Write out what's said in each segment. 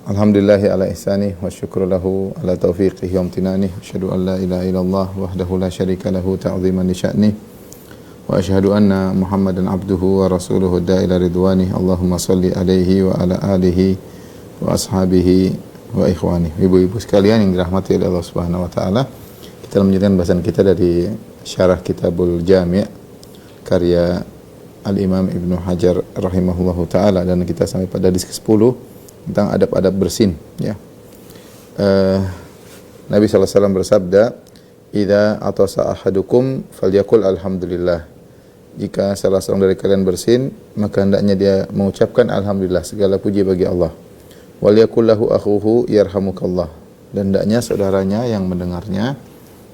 Alhamdulillahi ala ihsanih wa syukru lahu ala taufiqihi wa amtinanih. Asyhadu an la ilaha illallah wahdahu la syarika lahu ta'ziman li sya'nih. Wa asyhadu anna Muhammadan abduhu wa rasuluhu da'ila ridwanih. Allahumma salli alaihi wa ala alihi wa ashabihi wa ikhwanih. Ibu-ibu sekalian yang dirahmati oleh Allah Subhanahu wa taala, kita melanjutkan bahasan kita dari Syarah Kitabul Jami' karya Al-Imam Ibnu Hajar rahimahullahu taala, dan kita sampai pada hadis ke-10 tentang adab-adab bersin, ya. Nabi SAW bersabda, "Idza atasa ahadukum falyaqul alhamdulillah." Jika salah seorang dari kalian bersin, maka hendaknya dia mengucapkan alhamdulillah, segala puji bagi Allah. Walyaqul lahu akhuhu yarhamukallah. Dan hendaknya saudaranya yang mendengarnya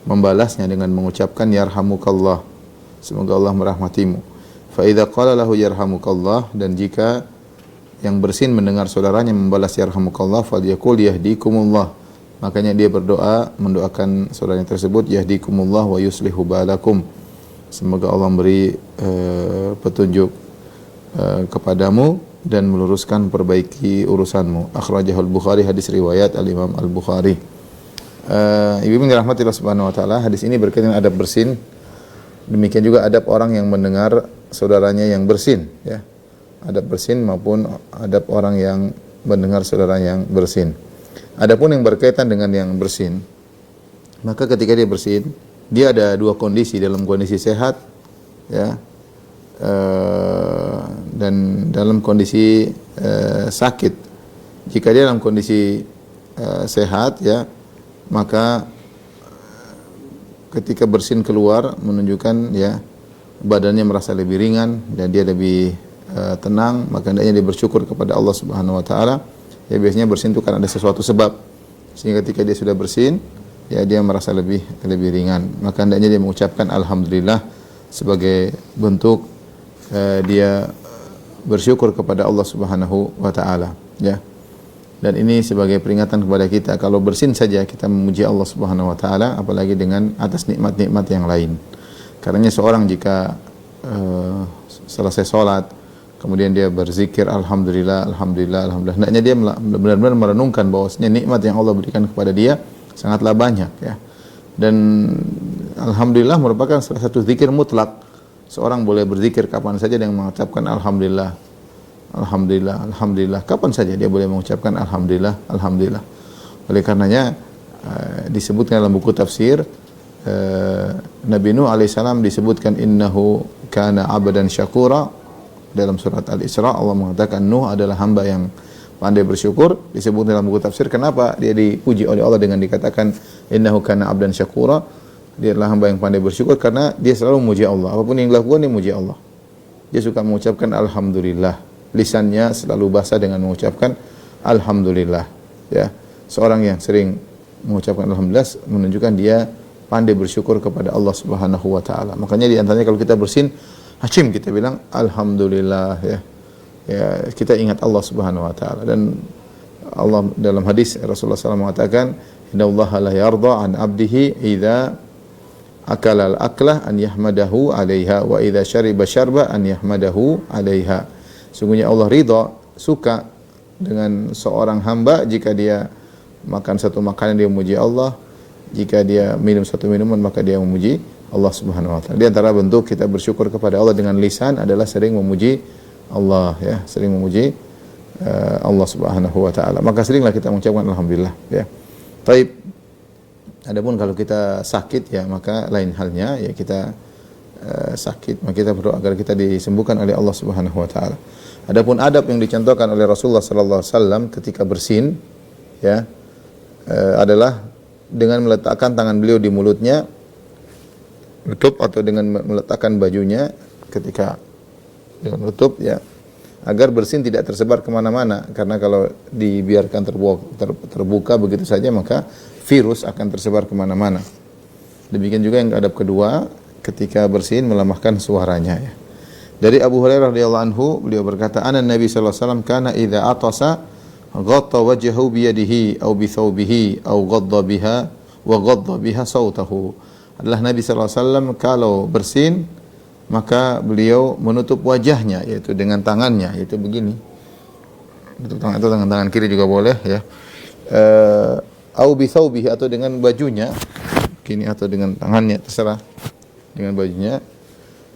membalasnya dengan mengucapkan yarhamukallah, semoga Allah merahmatimu. Fa idza qala lahu yarhamukallah, dan jika yang bersin mendengar saudaranya membalas yarhamukallah, falyaqul yahdikumullah, makanya dia berdoa mendoakan saudaranya tersebut, yahdikumullah wa yuslihu balakum, semoga Allah memberi petunjuk kepadamu dan meluruskan perbaiki urusanmu. Akhrajahul Bukhari, hadis riwayat Al-Imam Al-Bukhari. Ibu yang dirahmati Allah Subhanahu wa taala, hadis ini berkaitan dengan adab bersin. Demikian juga adab orang yang mendengar saudaranya yang bersin, ya. Adab bersin maupun adab orang yang mendengar saudara yang bersin. Adapun yang berkaitan dengan yang bersin, maka ketika dia bersin, dia ada dua kondisi: dalam kondisi sehat, ya, dan dalam kondisi sakit. Jika dia dalam kondisi sehat, ya, maka ketika bersin keluar menunjukkan, ya, badannya merasa lebih ringan dan dia lebih tenang, maka hendaknya dia bersyukur kepada Allah Subhanahu wa taala. Ya, biasanya bersin itu kan ada sesuatu sebab, sehingga ketika dia sudah bersin, ya, dia merasa lebih ringan, maka hendaknya dia mengucapkan alhamdulillah sebagai bentuk dia bersyukur kepada Allah Subhanahu wa taala, ya. Dan ini sebagai peringatan kepada kita, kalau bersin saja kita memuji Allah Subhanahu wa taala, apalagi dengan atas nikmat-nikmat yang lain. Karena seorang jika selesai salat kemudian dia berzikir alhamdulillah, alhamdulillah, alhamdulillah, hendaknya dia benar-benar merenungkan bahwasanya nikmat yang Allah berikan kepada dia sangatlah banyak, ya. Dan alhamdulillah merupakan salah satu zikir mutlak. Seorang boleh berzikir kapan saja dengan mengucapkan alhamdulillah, alhamdulillah, alhamdulillah, kapan saja dia boleh mengucapkan alhamdulillah, alhamdulillah. Oleh karenanya disebutkan dalam buku tafsir, Nabi Nuh alaihissalam disebutkan innahu kana abadan syakura. Dalam surat Al-Isra Allah mengatakan Nuh adalah hamba yang pandai bersyukur. Disebut dalam buku tafsir kenapa dia dipuji oleh Allah dengan dikatakan innahu kana abdan syakura. Dia adalah hamba yang pandai bersyukur karena dia selalu memuji Allah. Apapun yang dilakukan dia memuji Allah. Dia suka mengucapkan alhamdulillah. Lisannya selalu basah dengan mengucapkan alhamdulillah, ya. Seorang yang sering mengucapkan alhamdulillah menunjukkan dia pandai bersyukur kepada Allah Subhanahu wa taala. Makanya di antaranya kalau kita bersin hacim, kita bilang alhamdulillah, ya. Ya, kita ingat Allah Subhanahu wa taala. Dan Allah dalam hadis Rasulullah SAW mengatakan, innallaha la yarda an 'abdihi idza akala al-aklah an yahmadahu 'alaiha wa idza syariba syarba an yahmadahu 'alaiha. Sungguhnya Allah ridha, suka dengan seorang hamba jika dia makan satu makanan dia memuji Allah, jika dia minum satu minuman maka dia memuji Allah Subhanahu wa taala. Di antara bentuk kita bersyukur kepada Allah dengan lisan adalah sering memuji Allah, ya, sering memuji Allah Subhanahu wa taala. Maka seringlah kita mengucapkan alhamdulillah, ya. Taib. Adapun kalau kita sakit, ya, maka lain halnya, ya, kita sakit, maka kita berdoa agar kita disembuhkan oleh Allah Subhanahu wa taala. Adapun adab yang dicontohkan oleh Rasulullah sallallahu alaihi wasallam ketika bersin, ya, adalah dengan meletakkan tangan beliau di mulutnya, tutup, atau dengan meletakkan bajunya ketika dengan tutup, ya, agar bersin tidak tersebar kemana-mana. Karena kalau dibiarkan terbuka begitu saja maka virus akan tersebar kemana-mana. Demikian juga yang adab kedua, ketika bersin melemahkan suaranya, ya. Dari Abu Hurairah radhiyallahu anhu, beliau berkata, "Ana Nabi sallallahu alaihi wasallam kana idza atasa ghatta wajhahu bi yadihi aw bi thawbihi aw ghadda biha sautahu." Adalah Nabi SAW kalau bersin maka beliau menutup wajahnya, yaitu dengan tangannya, yaitu begini, Tepuk tangan itu tangan kiri juga boleh ya. Au bi thawbihi, atau dengan bajunya, kini atau dengan tangannya, terserah, dengan bajunya.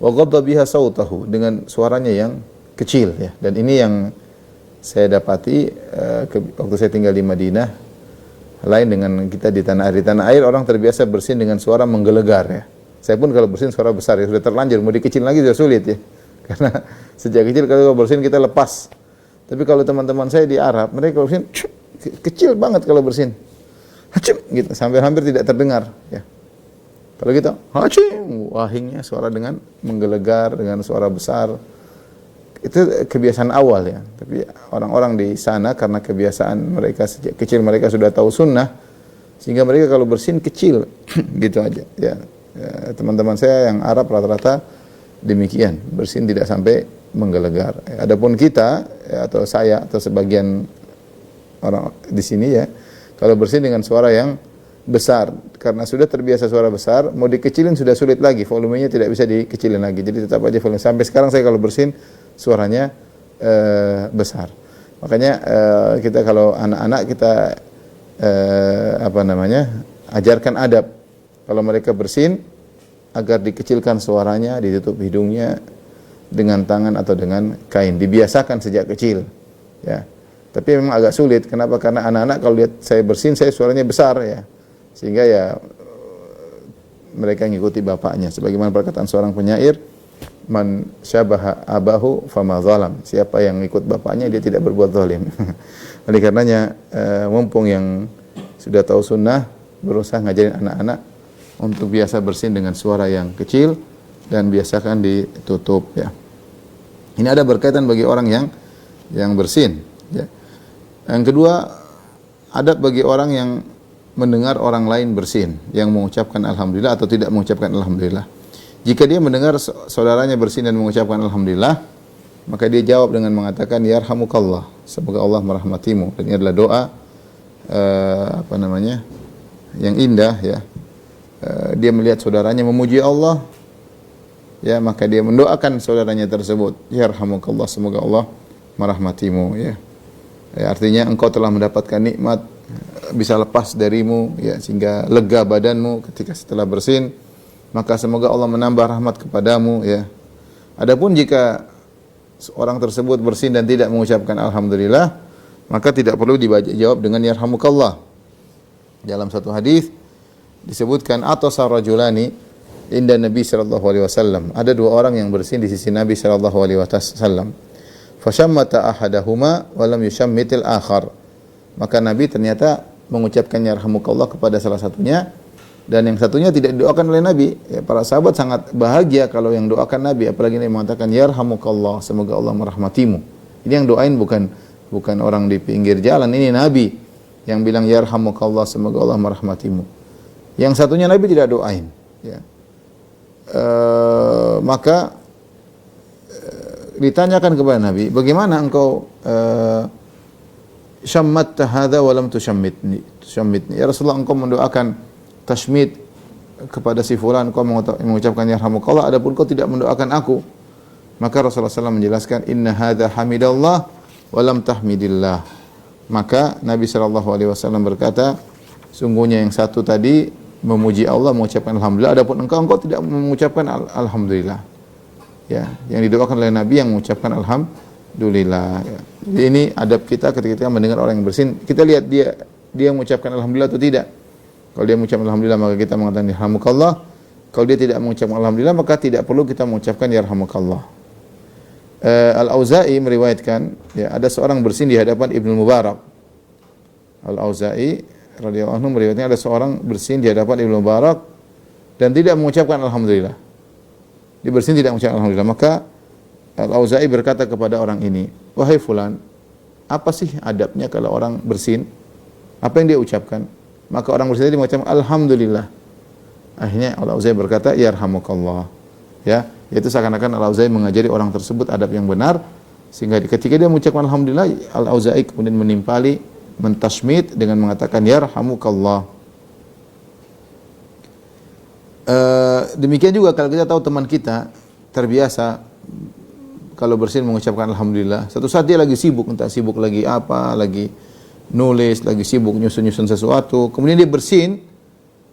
Wa ghadda biha sautahu, dengan suaranya yang kecil ya. Dan ini yang saya dapati waktu saya tinggal di Madinah, lain dengan kita di tanah air. Di tanah air orang terbiasa bersin dengan suara menggelegar ya. Saya pun kalau bersin suara besar ya, sudah terlanjur, mau dikecil lagi sudah sulit ya. Karena sejak kecil kalau bersin kita lepas. Tapi kalau teman-teman saya di Arab, mereka kalau bersin kecil banget kalau bersin. Hacim gitu, sampai hampir tidak terdengar ya. Kalau kita hacim, wahingnya suara dengan menggelegar, dengan suara besar. Itu kebiasaan awal ya. Tapi orang-orang di sana karena kebiasaan mereka sejak kecil mereka sudah tahu sunnah, sehingga mereka kalau bersin kecil gitu aja ya. Teman-teman saya yang Arab rata-rata demikian, bersin tidak sampai menggelegar. Adapun kita ya, atau saya atau sebagian orang di sini ya, kalau bersin dengan suara yang besar, karena sudah terbiasa suara besar, mau dikecilin sudah sulit lagi, volumenya tidak bisa dikecilin lagi. Jadi tetap aja volume. Sampai sekarang saya kalau bersin suaranya besar. Makanya kita kalau anak-anak kita ajarkan adab. Kalau mereka bersin, agar dikecilkan suaranya, ditutup hidungnya dengan tangan atau dengan kain. Dibiasakan sejak kecil. Ya. Tapi memang agak sulit. Kenapa? Karena anak-anak kalau lihat saya bersin, saya suaranya besar ya. Sehingga ya mereka ngikuti bapaknya. Sebagaimana perkataan seorang penyair, man syabaha abahu fama zalam. Siapa yang ikut bapaknya, dia tidak berbuat zalim. Oleh karenanya mumpung yang sudah tahu sunnah, berusaha ngajarin anak-anak untuk biasa bersin dengan suara yang kecil dan biasakan ditutup ya. Ini ada berkaitan bagi orang yang bersin ya. Yang kedua, adab bagi orang yang mendengar orang lain bersin, yang mengucapkan alhamdulillah atau tidak mengucapkan alhamdulillah. Jika dia mendengar saudaranya bersin dan mengucapkan alhamdulillah, maka dia jawab dengan mengatakan yarhamukallah, semoga Allah merahmatimu. Dan ini adalah doa yang indah ya. Dia melihat saudaranya memuji Allah, ya, maka dia mendoakan saudaranya tersebut, yarhamukallah, semoga Allah merahmatimu ya. Artinya engkau telah mendapatkan nikmat bisa lepas darimu ya, sehingga lega badanmu ketika setelah bersin, maka semoga Allah menambah rahmat kepadamu ya. Adapun jika orang tersebut bersin dan tidak mengucapkan alhamdulillah, maka tidak perlu dijawab dengan yarhamukallah. Dalam satu hadis disebutkan atasa rajulani inda Nabi sallallahu alaihi wasallam. Ada dua orang yang bersin di sisi Nabi sallallahu alaihi wasallam. Fashammata ahadahuma wa lam yushammitil akhar. Maka Nabi ternyata mengucapkan yarhamukallah kepada salah satunya, dan yang satunya tidak didoakan oleh Nabi. Ya, para sahabat sangat bahagia kalau yang doakan Nabi, apalagi Nabi mengatakan yarhamukallah, semoga Allah merahmatimu. Ini yang doain bukan orang di pinggir jalan, ini Nabi yang bilang yarhamukallah, semoga Allah merahmatimu. Yang satunya Nabi tidak doain ya. Maka ditanyakan kepada Nabi, bagaimana engkau syammatta hadza wa lam tushammitni. Ya Rasulullah, engkau mendoakan tashmit kepada si fulan, engkau mengucapkan yarhamukallah, adapun engkau tidak mendoakan aku. Maka Rasulullah SAW menjelaskan, inna hadza hamidallah wa lam tahmidillah. Maka Nabi SAW berkata, sungguhnya yang satu tadi memuji Allah, mengucapkan alhamdulillah, adapun engkau tidak mengucapkan alhamdulillah. Ya, yang didoakan oleh Nabi yang mengucapkan alhamdulillah. Ya. Jadi ini adab kita ketika kita mendengar orang yang bersin, kita lihat dia mengucapkan alhamdulillah atau tidak. Kalau dia mengucapkan alhamdulillah, maka kita mengatakan yarhamukallah. Kalau dia tidak mengucapkan alhamdulillah, maka tidak perlu kita mengucapkan yarhamukallah. Al-Auza'i meriwayatkan, ya, ada seorang bersin di hadapan Ibnu Mubarak. Al-Auza'i radhiyallahu anhu meriwayatkan ada seorang bersin di hadapan Ibnu Mubarak dan tidak mengucapkan alhamdulillah. Dia bersin tidak mengucapkan alhamdulillah. Maka Al-Auza'i berkata kepada orang ini, wahai fulan, apa sih adabnya kalau orang bersin? Apa yang dia ucapkan? Maka orang bersin tadi mengucapkan alhamdulillah. Akhirnya Al-Auza'i berkata, yarhamukallah. Ya, yaitu seakan-akan Al-Auza'i mengajari orang tersebut adab yang benar, sehingga ketika dia mengucapkan alhamdulillah, Al-Auza'i kemudian menimpali, mentasmid dengan mengatakan yarhamukallah. Demikian juga kalau kita tahu teman kita terbiasa kalau bersin mengucapkan alhamdulillah. Satu saat dia lagi sibuk, entah sibuk lagi apa, lagi nulis, lagi sibuk nyusun-nyusun sesuatu. Kemudian dia bersin,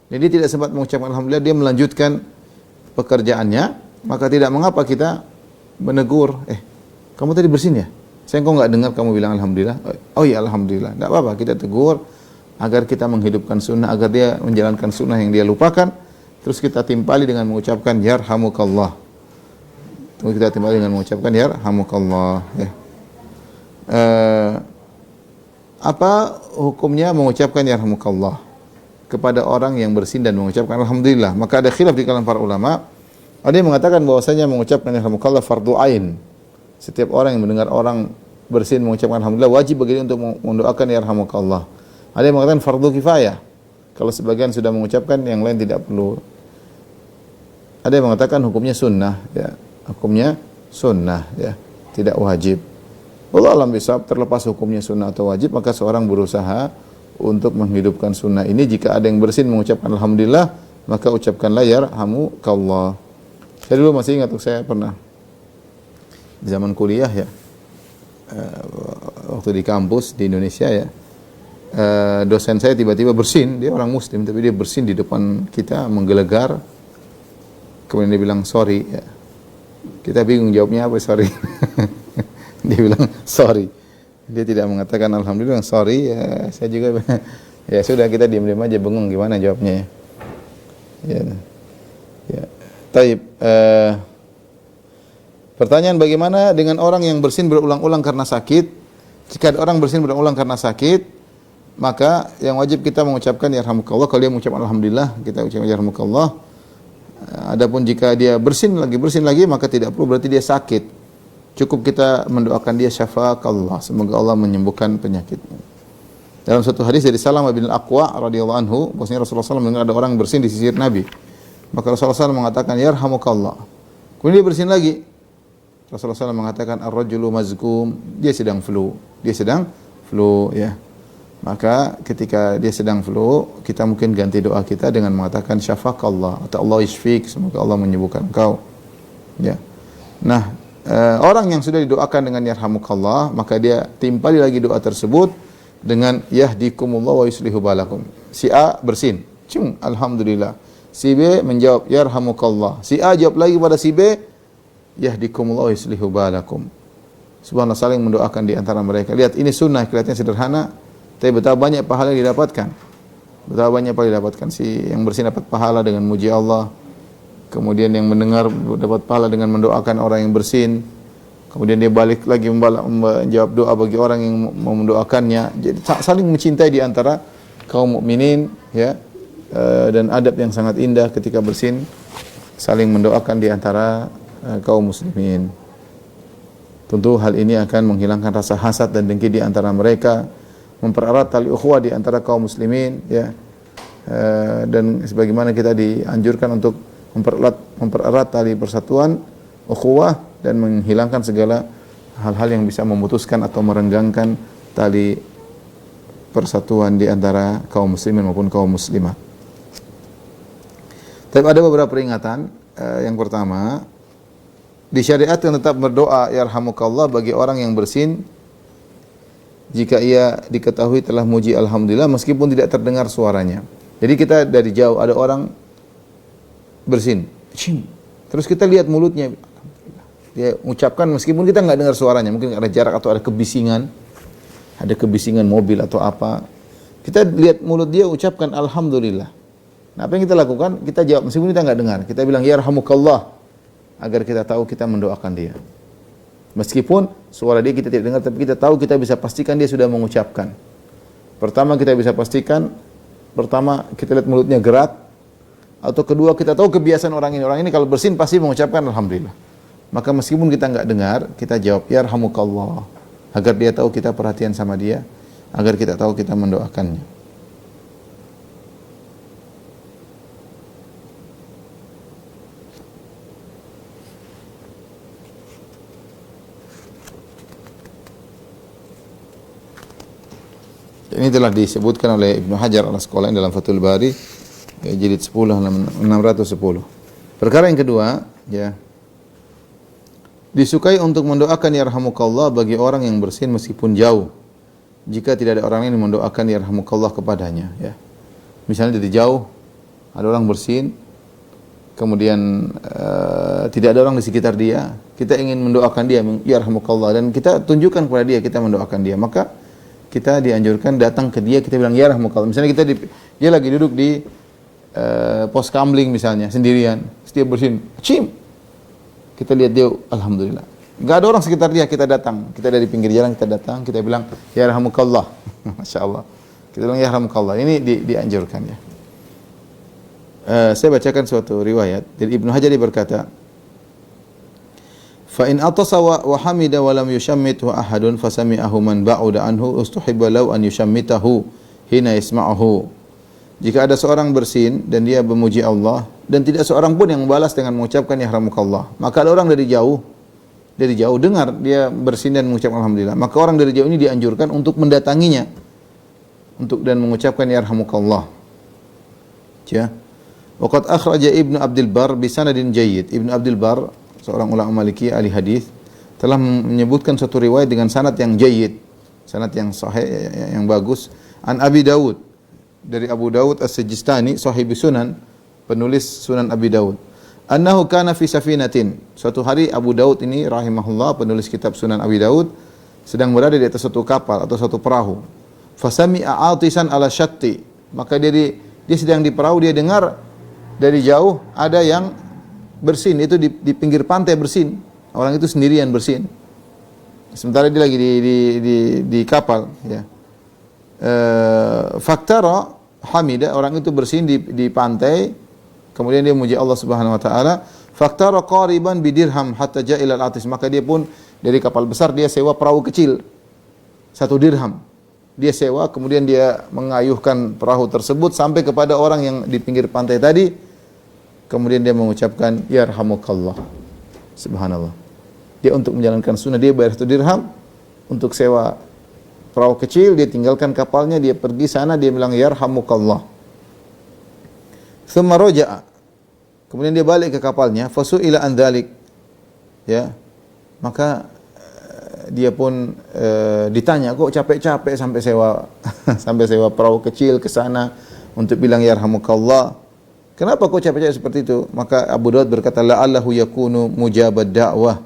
dan dia tidak sempat mengucapkan alhamdulillah, dia melanjutkan pekerjaannya, maka tidak mengapa kita menegur, kamu tadi bersin ya? Saya kok nggak dengar kamu bilang alhamdulillah. Oh iya alhamdulillah. Tidak apa-apa, kita tegur agar kita menghidupkan sunnah, agar dia menjalankan sunnah yang dia lupakan. Terus kita timpali dengan mengucapkan yarhamukallah. Terus kita timpali dengan mengucapkan yarhamukallah. Ya. Apa hukumnya mengucapkan yarhamukallah kepada orang yang bersin dan mengucapkan alhamdulillah? Maka ada khilaf di kalangan para ulama. Ada yang mengatakan bahwasanya mengucapkan yarhamukallah fardu ain. Setiap orang yang mendengar orang bersin mengucapkan alhamdulillah wajib bagi dia untuk mendoakan yarhamukallah. Ada yang mengatakan fardu kifayah. Kalau sebagian sudah mengucapkan, yang lain tidak perlu. Ada yang mengatakan hukumnya sunnah, ya. Hukumnya sunnah, ya. Tidak wajib. Allah alam bisawab, terlepas hukumnya sunnah atau wajib, maka seorang berusaha untuk menghidupkan sunnah ini. Jika ada yang bersin mengucapkan alhamdulillah, maka ucapkanlah yarhamukallah. Saya dulu masih ingat, saya pernah zaman kuliah ya, waktu di kampus di Indonesia ya, dosen saya tiba-tiba bersin, dia orang muslim tapi dia bersin di depan kita menggelegar, kemudian dia bilang sorry ya. Kita bingung jawabnya apa, sorry. Dia bilang sorry, dia tidak mengatakan alhamdulillah, sorry ya. Saya juga ya sudah, kita diam-diam aja, bengong gimana jawabnya ya. Ya. Taib. Pertanyaan, bagaimana dengan orang yang bersin berulang-ulang karena sakit? Jika ada orang bersin berulang karena sakit, maka yang wajib kita mengucapkan yarhamukallah. Kalau dia mengucapkan alhamdulillah, kita ucapkan yarhamukallah. Adapun jika dia bersin lagi, maka tidak perlu, berarti dia sakit. Cukup kita mendoakan dia syafaakallah, semoga Allah menyembuhkan penyakitnya. Dalam suatu hadis dari Salamah bin Al-Aqwa radhiyallahu anhu, bahwasanya Rasulullah SAW mendengar ada orang bersin di sisi Nabi. Maka Rasulullah SAW mengatakan yarhamukallah. Kemudian dia bersin lagi. Rasulullah SAW mengatakan ar-rajulu mazkum, dia sedang flu ya. Maka ketika dia sedang flu, kita mungkin ganti doa kita dengan mengatakan syafakallah atau Allah yashfik, semoga Allah menyembuhkan engkau. Ya. Nah, orang yang sudah didoakan dengan yarhamukallah, maka dia timpali lagi doa tersebut dengan yahdikumullah wa yuslihu balakum. Si A bersin, alhamdulillah. Si B menjawab yarhamukallah. Si A jawab lagi pada si B, yahdikumullah wa yuslihu balakum. Subhanallah, saling mendoakan di antara mereka. Lihat, ini sunnah, kelihatannya sederhana, tapi betapa banyak pahala yang didapatkan. Betapa banyak pahala yang didapatkan. Si yang bersin dapat pahala dengan muji Allah. Kemudian yang mendengar dapat pahala dengan mendoakan orang yang bersin. Kemudian dia balik lagi menjawab doa bagi orang yang mau mendoakannya. Jadi saling mencintai di antara kaum mukminin, ya. Dan adab yang sangat indah ketika bersin, saling mendoakan di antara kaum muslimin. Tentu hal ini akan menghilangkan rasa hasad dan dengki di antara mereka, mempererat tali ukhuwah di antara kaum muslimin, ya. Dan sebagaimana kita dianjurkan untuk mempererat tali persatuan ukhuwah dan menghilangkan segala hal-hal yang bisa memutuskan atau merenggangkan tali persatuan di antara kaum muslimin maupun kaum muslimat. Tapi ada beberapa peringatan. Yang pertama, disyariatkan tetap berdoa yarhamukallah bagi orang yang bersin jika ia diketahui telah muji alhamdulillah meskipun tidak terdengar suaranya. Jadi kita dari jauh ada orang bersin, terus kita lihat mulutnya, dia ucapkan meskipun kita nggak dengar suaranya, mungkin ada jarak atau ada kebisingan mobil atau apa. Kita lihat mulut dia ucapkan alhamdulillah. Nah, apa yang kita lakukan? Kita jawab meskipun kita nggak dengar. Kita bilang yarhamukallah agar kita tahu kita mendoakan dia. Meskipun suara dia kita tidak dengar, tapi kita tahu, kita bisa pastikan dia sudah mengucapkan. Pertama kita bisa pastikan, kita lihat mulutnya gerak, atau kedua kita tahu kebiasaan orang ini kalau bersin pasti mengucapkan alhamdulillah. Maka meskipun kita nggak dengar, kita jawab yarhamukallah agar dia tahu kita perhatian sama dia, agar kita tahu kita mendoakannya. Ini telah disebutkan oleh Ibnu Hajar al-Asqalani dalam Fathul Bari, jilid 10 610. Perkara yang kedua, ya. Disukai untuk mendoakan yarhamukallah bagi orang yang bersin meskipun jauh. Jika tidak ada orang yang mendoakan yarhamukallah kepadanya, ya. Misalnya dari jauh ada orang bersin, kemudian tidak ada orang di sekitar dia, kita ingin mendoakan dia yarhamukallah, dan kita tunjukkan kepada dia kita mendoakan dia, maka kita dianjurkan datang ke dia, kita bilang yarhamukallah. Misalnya dia lagi duduk di pos kamling misalnya sendirian, setiap bersin, kita lihat dia, alhamdulillah. Enggak ada orang sekitar dia, kita datang. Kita dari pinggir jalan, kita datang, kita bilang yarhamukallah. Masya Allah. Kita bilang yarhamukallah. Ini dianjurkan, ya. Saya bacakan suatu riwayat dari Ibnu Hajar, dia berkata, fa in atasa wa hamida wa lam yushammithu ahadun fasami'ahu man ba'uda anhu ustuhibba law an yushammitahu hina yasma'uhu. Jika ada seorang bersin dan dia memuji Allah dan tidak seorang pun yang membalas dengan mengucapkan yarhamukallah, maka ada orang dari jauh dengar dia bersin dan mengucapkan alhamdulillah, maka orang dari jauh ini dianjurkan untuk mendatanginya dan mengucapkan yarhamukallah. Ya. Waqad akhraja Ibnu Abdul Bar bi sanadin jayyid. Ibnu Abdul Bar, seorang ulama Maliki ahli hadis, telah menyebutkan satu riwayat dengan sanad yang jayyid, sanad yang sahih, yang bagus, an Abi Dawud, dari Abu Dawud As-Sijistani, sahibi Sunan, penulis Sunan Abi Dawud. Annahu kana fi safinatin. Suatu hari Abu Dawud ini rahimahullah, penulis kitab Sunan Abi Dawud, sedang berada di atas suatu kapal atau suatu perahu. Fasami'a atisan ala syatti. Maka dia sedang di perahu, dia dengar dari jauh ada yang bersin, itu di pinggir pantai bersin. Orang itu sendirian bersin. Sementara dia lagi di kapal, ya. Faktara hamida, orang itu bersin di pantai, kemudian dia memuji Allah Subhanahu wa taala. Faktara qariban bidirham hatta ja'ila al-atis, maka dia pun dari kapal besar dia sewa perahu kecil 1 dirham. Dia sewa, kemudian dia mengayuhkan perahu tersebut sampai kepada orang yang di pinggir pantai tadi, kemudian dia mengucapkan yarhamukallah. Subhanallah. Dia untuk menjalankan sunnah, dia bayar 1 dirham untuk sewa perahu kecil, dia tinggalkan kapalnya, dia pergi sana, dia bilang yarhamukallah. Thumma raja'a. Kemudian dia balik ke kapalnya, fasu'ila an dzalik. Ya. Maka dia pun ditanya, kok capek-capek sampai sewa perahu kecil ke sana untuk bilang yarhamukallah. Kenapa kok capek-capek seperti itu? Maka Abu Dawud berkata, la'allahu yakunu mujabad da'wah.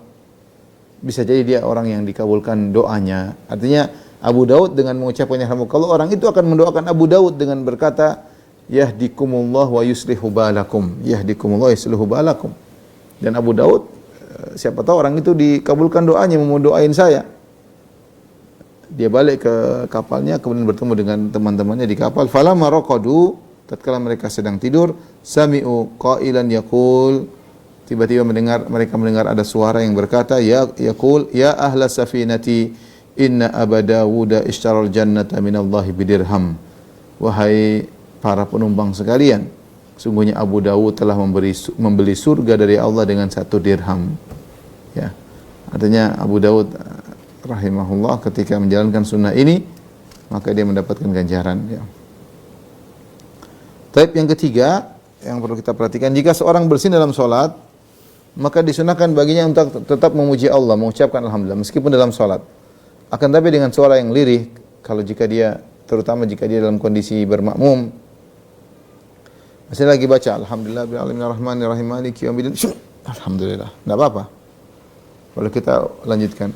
Bisa jadi dia orang yang dikabulkan doanya. Artinya Abu Daud dengan mengucapkan yarhamukallah, orang itu akan mendoakan Abu Daud dengan berkata yahdikumullah wa yuslihu balakum. Yahdikumullah wa yuslihu balakum. Dan Abu Daud, siapa tahu orang itu dikabulkan doanya, mau doain saya. Dia balik ke kapalnya, kemudian bertemu dengan teman-temannya di kapal. Falamma raqadu, tatkala mereka sedang tidur, sami'u qailan yaqul, tiba-tiba mereka mendengar ada suara yang berkata, yaqul ya ahla safinati inna Aba Dawud ishtaral jannata minallahi bidirham. Wahai para penumpang sekalian, sungguhnya Abu Dawud telah membeli surga dari Allah dengan 1 dirham. Ya. Artinya Abu Dawud rahimahullah ketika menjalankan sunnah ini, maka dia mendapatkan ganjaran, ya. Taib yang ketiga yang perlu kita perhatikan, jika seorang bersin dalam salat, maka disunahkan baginya untuk tetap memuji Allah, mengucapkan alhamdulillah meskipun dalam salat. Akan tapi dengan suara yang lirih, terutama jika dia dalam kondisi bermakmum. Masih lagi baca alhamdulillah bil alamin arrahmanir rahim maliki yaumiddin. Alhamdulillah. Enggak apa-apa. Kalau kita lanjutkan.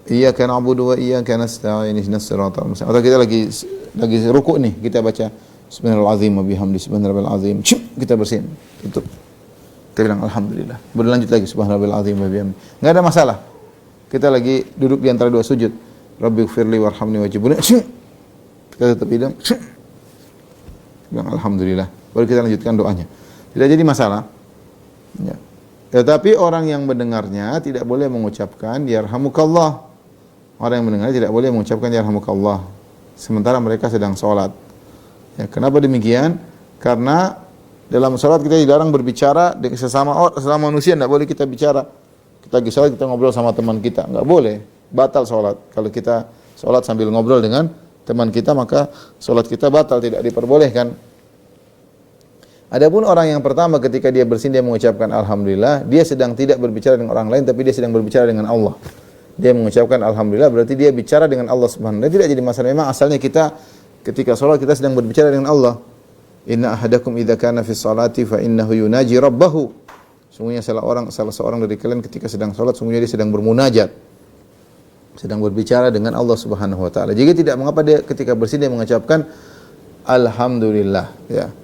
Iyyaka na'budu wa iyyaka nasta'in ihdinas siratal mustaqim. Atau kita lagi rukuk nih, kita baca subhanallazim wa bihamdi subhanarabbil azim. Kita bersin. Tutup. Kita bilang alhamdulillah. Berlanjut lagi subhanarabbil azim wa bihamdi. Enggak ada masalah. Kita lagi duduk di antara 2 sujud. Rabbighfirli warhamni wajibuni. Kita tutup hidung. Bilang alhamdulillah. Baru kita lanjutkan doanya. Tidak jadi masalah. Ya. Tetapi orang yang mendengarnya tidak boleh mengucapkan yarhamukallah. Orang yang mendengarnya tidak boleh mengucapkan yarhamukallah sementara mereka sedang sholat. Ya, kenapa demikian? Karena dalam sholat kita dilarang berbicara dengan sesama manusia, tidak boleh kita bicara. Kita lagi sholat, kita ngobrol sama teman kita, nggak boleh, batal sholat. Kalau kita sholat sambil ngobrol dengan teman kita, maka sholat kita batal, tidak diperbolehkan. Adapun orang yang pertama ketika dia bersin dia mengucapkan alhamdulillah, dia sedang tidak berbicara dengan orang lain tapi dia sedang berbicara dengan Allah. Dia mengucapkan alhamdulillah berarti dia bicara dengan Allah Subhanahu wa taala. Tidak jadi masalah. Memang asalnya kita ketika salat kita sedang berbicara dengan Allah. Inna ahadakum idza kana fi sholati fa innahu yunaji rabbahu. Sungguhnya salah seorang dari kalian ketika sedang salat sungguhnya dia sedang bermunajat. Sedang berbicara dengan Allah Subhanahu wa taala. Jadi tidak mengapa dia ketika bersin dia mengucapkan alhamdulillah, ya.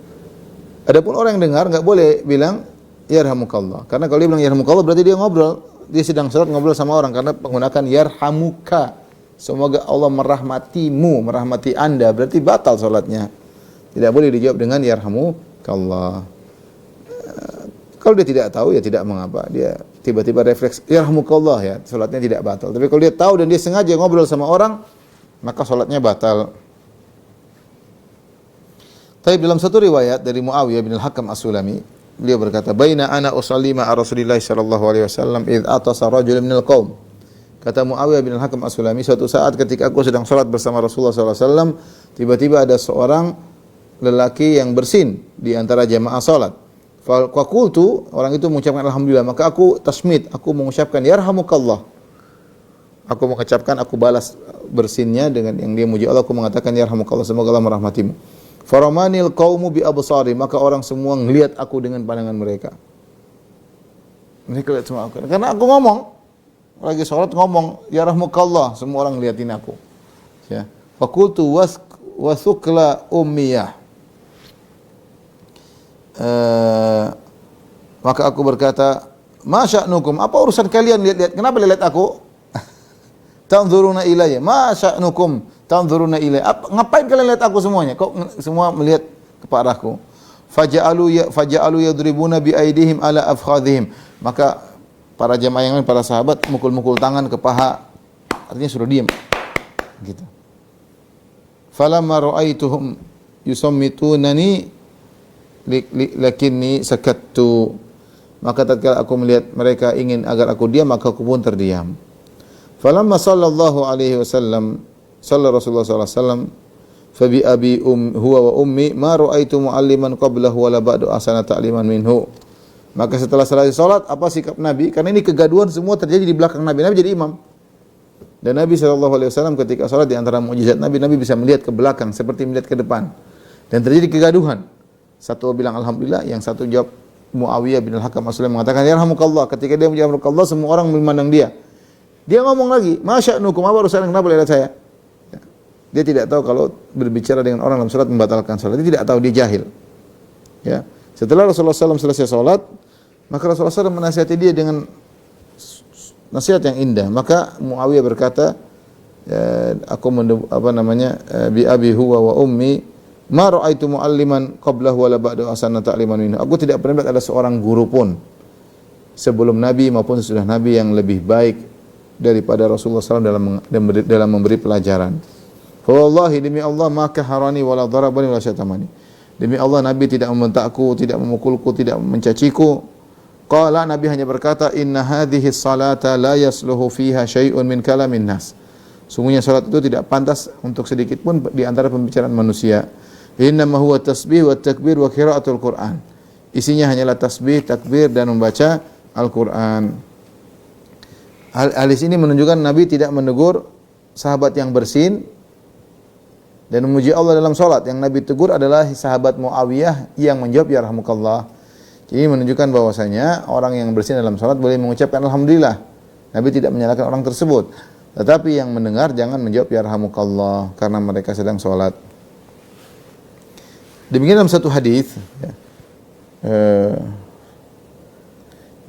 Adapun orang yang dengar enggak boleh bilang yarhamukallah. Karena kalau dia bilang yarhamukallah berarti dia ngobrol, dia sedang salat ngobrol sama orang karena menggunakan yarhamuka. Semoga Allah merahmatimu, merahmati Anda, berarti batal salatnya. Tidak boleh dijawab dengan yarhamukallah. Kalau dia tidak tahu ya tidak mengapa. Dia tiba-tiba refleks yarhamukallah ya, salatnya tidak batal. Tapi kalau dia tahu dan dia sengaja ngobrol sama orang, maka salatnya batal. Tapi dalam satu riwayat dari Muawiyah bin Al-Hakam As-Sulami, beliau berkata, "Baina ana usalli ma'a Rasulillah sallallahu alaihi wasallam id atasa rajulun minal qaum." Kata Muawiyah bin Al-Hakam As-Sulami, suatu saat ketika aku sedang salat bersama Rasulullah sallallahu alaihi wasallam, tiba-tiba ada seorang lelaki yang bersin di antara jamaah salat. Fa qultu, orang itu mengucapkan alhamdulillah, maka aku tasmit, aku mengucapkan yarhamukallah. Aku mengucapkan, aku balas bersinnya dengan yang dia muji Allah, aku mengatakan yarhamukallah, semoga Allah merahmatimu. Faramanil qaumu bi absari, maka orang semua ngelihat aku dengan pandangan mereka. Mereka lihat semua aku. Karena aku ngomong, lagi salat ngomong, ya rahmukallah, semua orang ngeliatin aku. Ya. Faqultu wasukla ummiyah. Maka aku berkata, "Ma sya'nukum? Apa urusan kalian lihat-lihat? Kenapa lihat aku?" Tanzuruna ilayya. Ma sya'nukum? Tanzuruna ilayya. Ngapain kalian lihat aku semuanya? Kok semua melihat kepada aku? Faja'alu yadribuna bi aidihim ala afkhadhihim. Maka para jemaah yang lain, para sahabat mukul-mukul tangan ke paha. Artinya suruh diam. Gitu. Falamma ra'aituhum yusammitunani lakinni sakattu. Maka tatkala aku melihat mereka ingin agar aku diam, maka aku pun terdiam. Falamma sallallahu alaihi wasallam, sallallahu Rasulullah sallallahu alaihi wasallam, fa bi abi huwa wa ummi ma ra'aitu mualliman qablahu wala ba'du asana ta'liman minhu. Maka setelah selesai salat, apa sikap Nabi? Karena ini kegaduhan semua terjadi di belakang Nabi. Nabi jadi imam. Dan Nabi sallallahu alaihi wasallam ketika salat, di antara mukjizat Nabi, Nabi bisa melihat ke belakang seperti melihat ke depan. Dan terjadi kegaduhan. Satu bilang alhamdulillah, yang satu jawab Muawiyah bin Al-Hakam As-Sulami mengatakan yarhamukallah. Ketika dia menjawab yarhamukallah, semua orang memandang dia. Dia ngomong lagi, "Masya'nukum, apa urusan kenapa lihat saya?" Dia tidak tahu kalau berbicara dengan orang dalam salat membatalkan salat. Dia tidak tahu, dia jahil. Ya. Setelah Rasulullah SAW selesai salat, maka Rasulullah SAW menasihati dia dengan nasihat yang indah. Maka Muawiyah berkata, aku bi abi huwa wa ummi ma ra'aitu mualliman qablahu wala ba'du asana ta'liman minhu. Aku tidak pernah melihat ada seorang guru pun sebelum Nabi maupun sesudah Nabi yang lebih baik daripada Rasulullah SAW dalam memberi pelajaran. Fa wallahi, demi Allah, ma kaharani wala darabani wala syatamani. Demi Allah, Nabi tidak membentakku, tidak memukulku, tidak mencaciku. Qala, Nabi hanya berkata, "Inna hadhihi salata la yasluhu fiha syai'un min kalamin nas." Sungguhnya salat itu tidak pantas untuk sedikit pun di antara pembicaraan manusia. Innama huwa tasbih wa takbir wa qiraatul Qur'an. Isinya hanyalah tasbih, takbir dan membaca Al-Qur'an. Hadis ini menunjukkan Nabi tidak menegur sahabat yang bersin dan memuji Allah dalam salat. Yang Nabi tegur adalah sahabat Muawiyah yang menjawab yarhamukallah. Ini menunjukkan bahwasanya orang yang bersin dalam salat boleh mengucapkan alhamdulillah. Nabi tidak menyalahkan orang tersebut. Tetapi yang mendengar jangan menjawab yarhamukallah karena mereka sedang salat. Demikian dalam satu hadis, ya.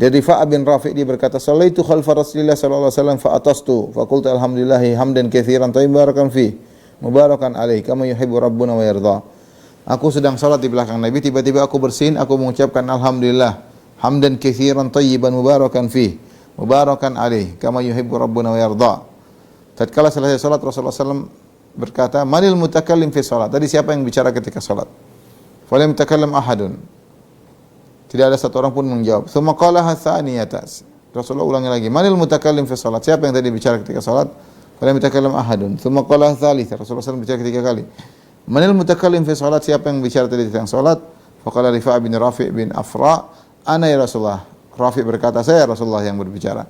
Dari Fa'a bin Rafi' dia berkata, "Shallaitu khalfa Rasulillah sallallahu alaihi wasallam fa atastu fa qultu alhamdulillahi hamdan katsiran tayyiban fi mubarakan alaihi kama yuhibbu rabbuna wa yarda." Aku sedang salat di belakang Nabi, tiba-tiba aku bersin, aku mengucapkan alhamdulillah hamdan katsiran tayyiban mubarakan fi mubarakan alaihi kama yuhibbu rabbuna wa yarda. Tatkala selesai salat, Rasulullah SAW berkata, "Manil mutakallim fi salat?" Tadi siapa yang bicara ketika salat? Falam yatakallam ahadun. Tidak ada satu orang pun menjawab. Tsumma qalaha tsaniyata. Rasulullah ulangi lagi, "Manil mutakallim fi salat?" Siapa yang tadi bicara ketika salat? Falam yatakallam ahadun. Tsumma qalaha tsalitsah. Rasulullah SAW bicara ketiga kali. "Manil mutakallim fi salat?" Siapa yang bicara tadi tentang salat? Faqala Rifa' bin Rafi' bin Afra, "Ana ya Rasulullah." Rafi' berkata, "Saya Rasulullah yang berbicara."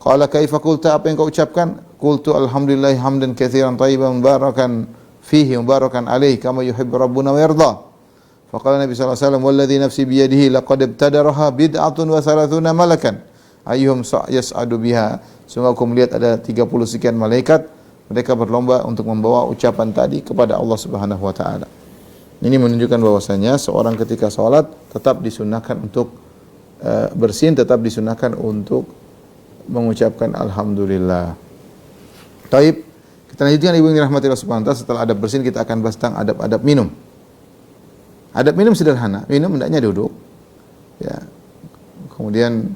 Qala kaifa qulta, apa yang kau ucapkan? Qultu alhamdulillah hamdan katsiran thayyiban mubarakan fihi mubarakan alaihi kama yuhibbu rabbuna wa yarda. Faqala Nabi sallallahu alaihi wasallam, "Walladzi nafsi bi yadihi laqad ibtadaraha bid'atun wa thalathuna malakan ayyuhum yas'adu biha." Sungguh aku melihat ada 30 sekian malaikat, mereka berlomba untuk membawa ucapan tadi kepada Allah Subhanahu wa taala. Ini menunjukkan bahwasanya seorang ketika salat tetap disunahkan untuk bersin, tetap disunahkan untuk mengucapkan alhamdulillah. Taib, kita lanjutkan ibu yang dirahmati Allah Subhanahu wa taala. Setelah adab bersin kita akan bahas tentang adab-adab minum. Adab minum sederhana, minum hendaknya duduk. Ya. Kemudian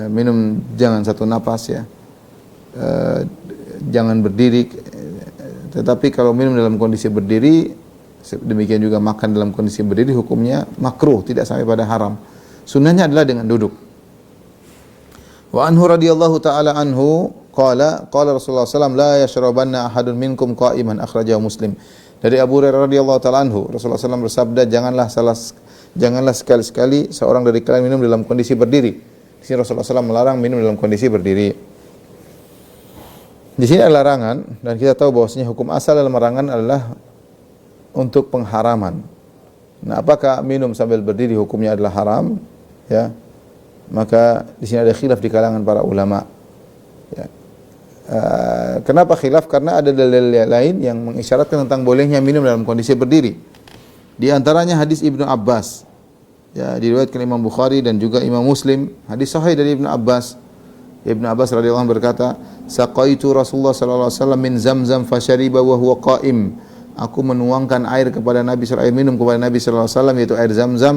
minum jangan satu napas ya. Jangan berdiri. Tetapi kalau minum dalam kondisi berdiri, demikian juga makan dalam kondisi berdiri, hukumnya makruh, tidak sampai pada haram. Sunnahnya adalah dengan duduk. Wa anhu radhiyallahu taala anhu qala Rasulullah sallallahu la yashrabanna ahadun minkum qa'iman, akhrajahu Muslim. Dari Abu Hurairah radhiyallahu taala anhu, Rasulullah sallallahu bersabda, janganlah sekali-sekali seorang dari kalian minum dalam kondisi berdiri. Di sini Rasulullah sallallahu melarang minum dalam kondisi berdiri. Di sini ada larangan, dan kita tahu bahwasanya hukum asal dalam larangan adalah untuk pengharaman. Nah, apakah minum sambil berdiri hukumnya adalah haram? Ya. Maka di sini ada khilaf di kalangan para ulama. Ya. Kenapa khilaf? Karena ada dalil lain yang mengisyaratkan tentang bolehnya minum dalam kondisi berdiri. Di antaranya hadis Ibnu Abbas. Ya, diriwayatkan Imam Bukhari dan juga Imam Muslim. Hadis sahih dari Ibnu Abbas. Ibnu Abbas radhiyallahu anhu berkata, "Saqaitu Rasulullah sallallahu alaihi wasallam min Zamzam fashariba wa huwa qa'im." Aku menuangkan air kepada Nabi sallallahu alaihi wasallam, minum kepada Nabi sallallahu alaihi wasallam, yaitu air Zamzam.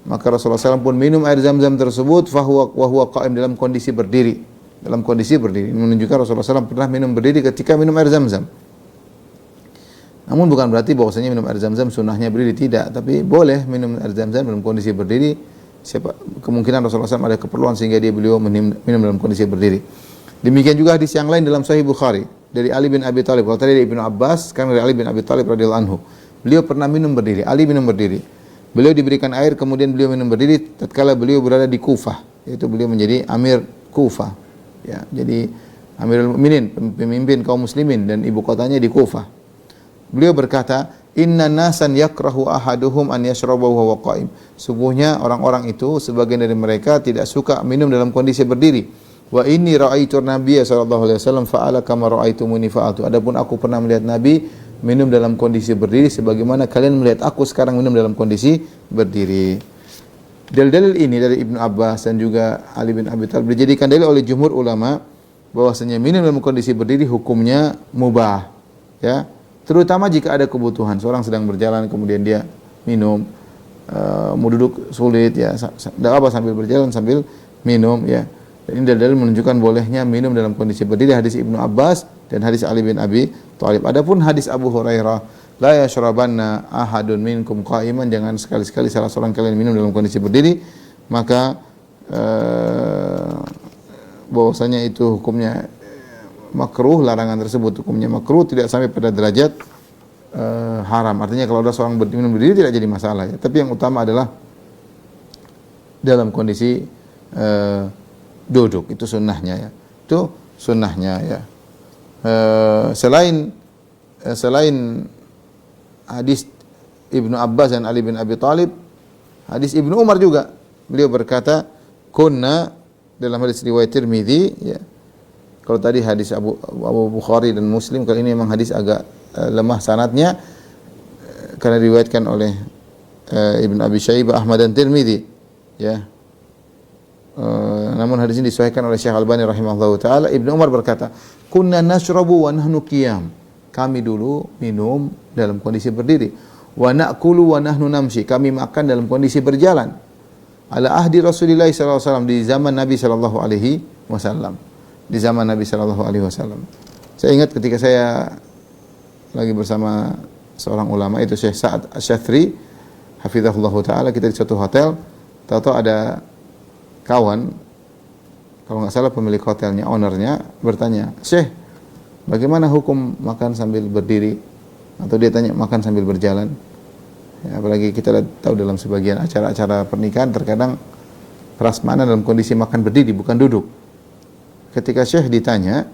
Maka Rasulullah SAW pun minum air Zamzam tersebut wa huwa qa'im, dalam kondisi berdiri. Dalam kondisi berdiri. Ini menunjukkan Rasulullah SAW pernah minum berdiri ketika minum air Zamzam. Namun bukan berarti bahwasanya minum air Zamzam sunnahnya berdiri, tidak. Tapi boleh minum air Zamzam dalam kondisi berdiri. Kemungkinan Rasulullah SAW ada keperluan sehingga beliau minum dalam kondisi berdiri. Demikian juga hadis yang lain dalam Sahih Bukhari dari Ali bin Abi Thalib. Kalau tadi dari Ibnu Abbas, sekarang dari Ali bin Abi Thalib radhiyallahu anhu. Beliau pernah minum berdiri. Ali minum berdiri. Beliau diberikan air, kemudian beliau minum berdiri tatkala beliau berada di Kufah, yaitu beliau menjadi Amir Kufah. Ya, jadi Amirul Mukminin, pemimpin kaum muslimin, dan ibu kotanya di Kufah. Beliau berkata, "Inna nasan yakrahu ahaduhum an yashraba wa huwa qa'im." Sungguhnya orang-orang itu sebagian dari mereka tidak suka minum dalam kondisi berdiri. Wa inni ra'aitu Nabiyya sallallahu alaihi wasallam fa'ala kama ra'aitumuni fa'altu. Adapun aku pernah melihat Nabi minum dalam kondisi berdiri sebagaimana kalian melihat aku sekarang minum dalam kondisi berdiri. Dalil-dalil ini dari Ibnu Abbas dan juga Ali bin Abi Thalib dijadikan dalil oleh jumhur ulama bahwasanya minum dalam kondisi berdiri hukumnya mubah. Ya, terutama jika ada kebutuhan, seorang sedang berjalan kemudian dia minum, mau duduk sulit ya, tidak apa sambil berjalan sambil minum ya. Dan ini dalil menunjukkan bolehnya minum dalam kondisi berdiri, hadis Ibnu Abbas dan hadis Ali bin Abi Thalib. Adapun hadis Abu Hurairah, la yashrabanna ahadun minkum qa'iman, jangan sekali-sekali salah seorang kalian minum dalam kondisi berdiri, maka bahwasanya itu hukumnya makruh, larangan tersebut hukumnya makruh, tidak sampai pada derajat haram. Artinya kalau ada seorang minum berdiri tidak jadi masalah ya. Tapi yang utama adalah dalam kondisi duduk, itu sunnahnya ya. Itu sunnahnya ya. Selain hadis Ibnu Abbas dan Ali bin Abi Thalib, hadis Ibnu Umar juga. Beliau berkata, "Kunna," dalam hadis riwayat Tirmizi ya. Kalau tadi hadis Abu Bukhari dan Muslim, kali ini memang hadis agak lemah sanadnya karena diriwayatkan oleh Ibnu Abi Syaibah, Ahmad dan Tirmizi ya. Namun hadis ini disahihkan oleh Syekh Albani rahimahullahu taala. Ibnu Umar berkata, "Kunna nashrabu wa nahnu qiyam." Kami dulu minum dalam kondisi berdiri. Wa na'kulu wa nahnu namshi. Kami makan dalam kondisi berjalan. Ala ahdi Rasulillah sallallahu alaihi wasallam, di zaman Nabi sallallahu alaihi wasallam. Di zaman Nabi sallallahu alaihi wasallam. Saya ingat ketika saya lagi bersama seorang ulama, itu Syekh Sa'ad Asy-Syafri hafizahullah taala, kita di suatu hotel, tahu-tahu ada kawan, kalau nggak salah pemilik hotelnya, ownernya bertanya, "Syekh, bagaimana hukum makan sambil berdiri?" Atau dia tanya makan sambil berjalan. Ya, apalagi kita tahu dalam sebagian acara-acara pernikahan terkadang prasmanan dalam kondisi makan berdiri bukan duduk. Ketika Syekh ditanya,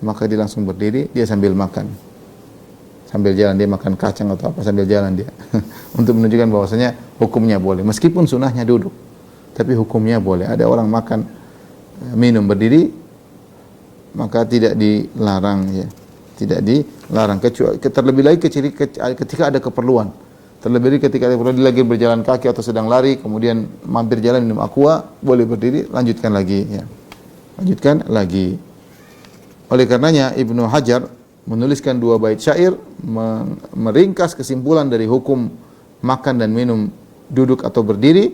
maka dia langsung berdiri, dia sambil makan. Sambil jalan dia makan kacang atau apa sambil jalan dia. Untuk menunjukkan bahwasanya hukumnya boleh. Meskipun sunnahnya duduk, tapi hukumnya boleh. Ada orang makan minum berdiri, maka tidak dilarang ya. Tidak dilarang kecuali terlebih lagi ketika ada keperluan. Terlebih lagi ketika dia lagi berjalan kaki atau sedang lari, kemudian mampir jalan minum aqua, boleh berdiri, lanjutkan lagi ya. Lanjutkan lagi. Oleh karenanya Ibnu Hajar menuliskan 2 bait syair meringkas kesimpulan dari hukum makan dan minum duduk atau berdiri.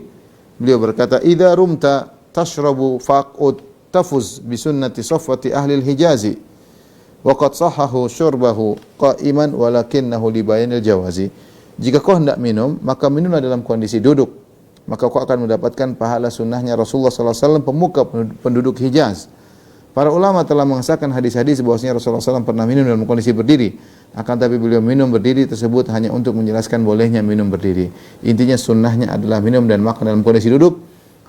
Beliau berkata, "Idza rumta tashrabu faqud tafuz bi sunnati safwati ahli al-Hijazi wa qad sahahu syurbahu qa'iman walakinnahu li bayanil jawazi." Jika kau hendak minum, maka minumlah dalam kondisi duduk. Maka kau akan mendapatkan pahala sunnahnya Rasulullah sallallahu alaihi wasallam pemuka penduduk Hijaz. Para ulama telah mengesahkan hadis-hadis bahwasanya Rasulullah SAW pernah minum dalam kondisi berdiri. Akan tapi beliau minum berdiri tersebut hanya untuk menjelaskan bolehnya minum berdiri. Intinya sunnahnya adalah minum dan makan dalam kondisi duduk.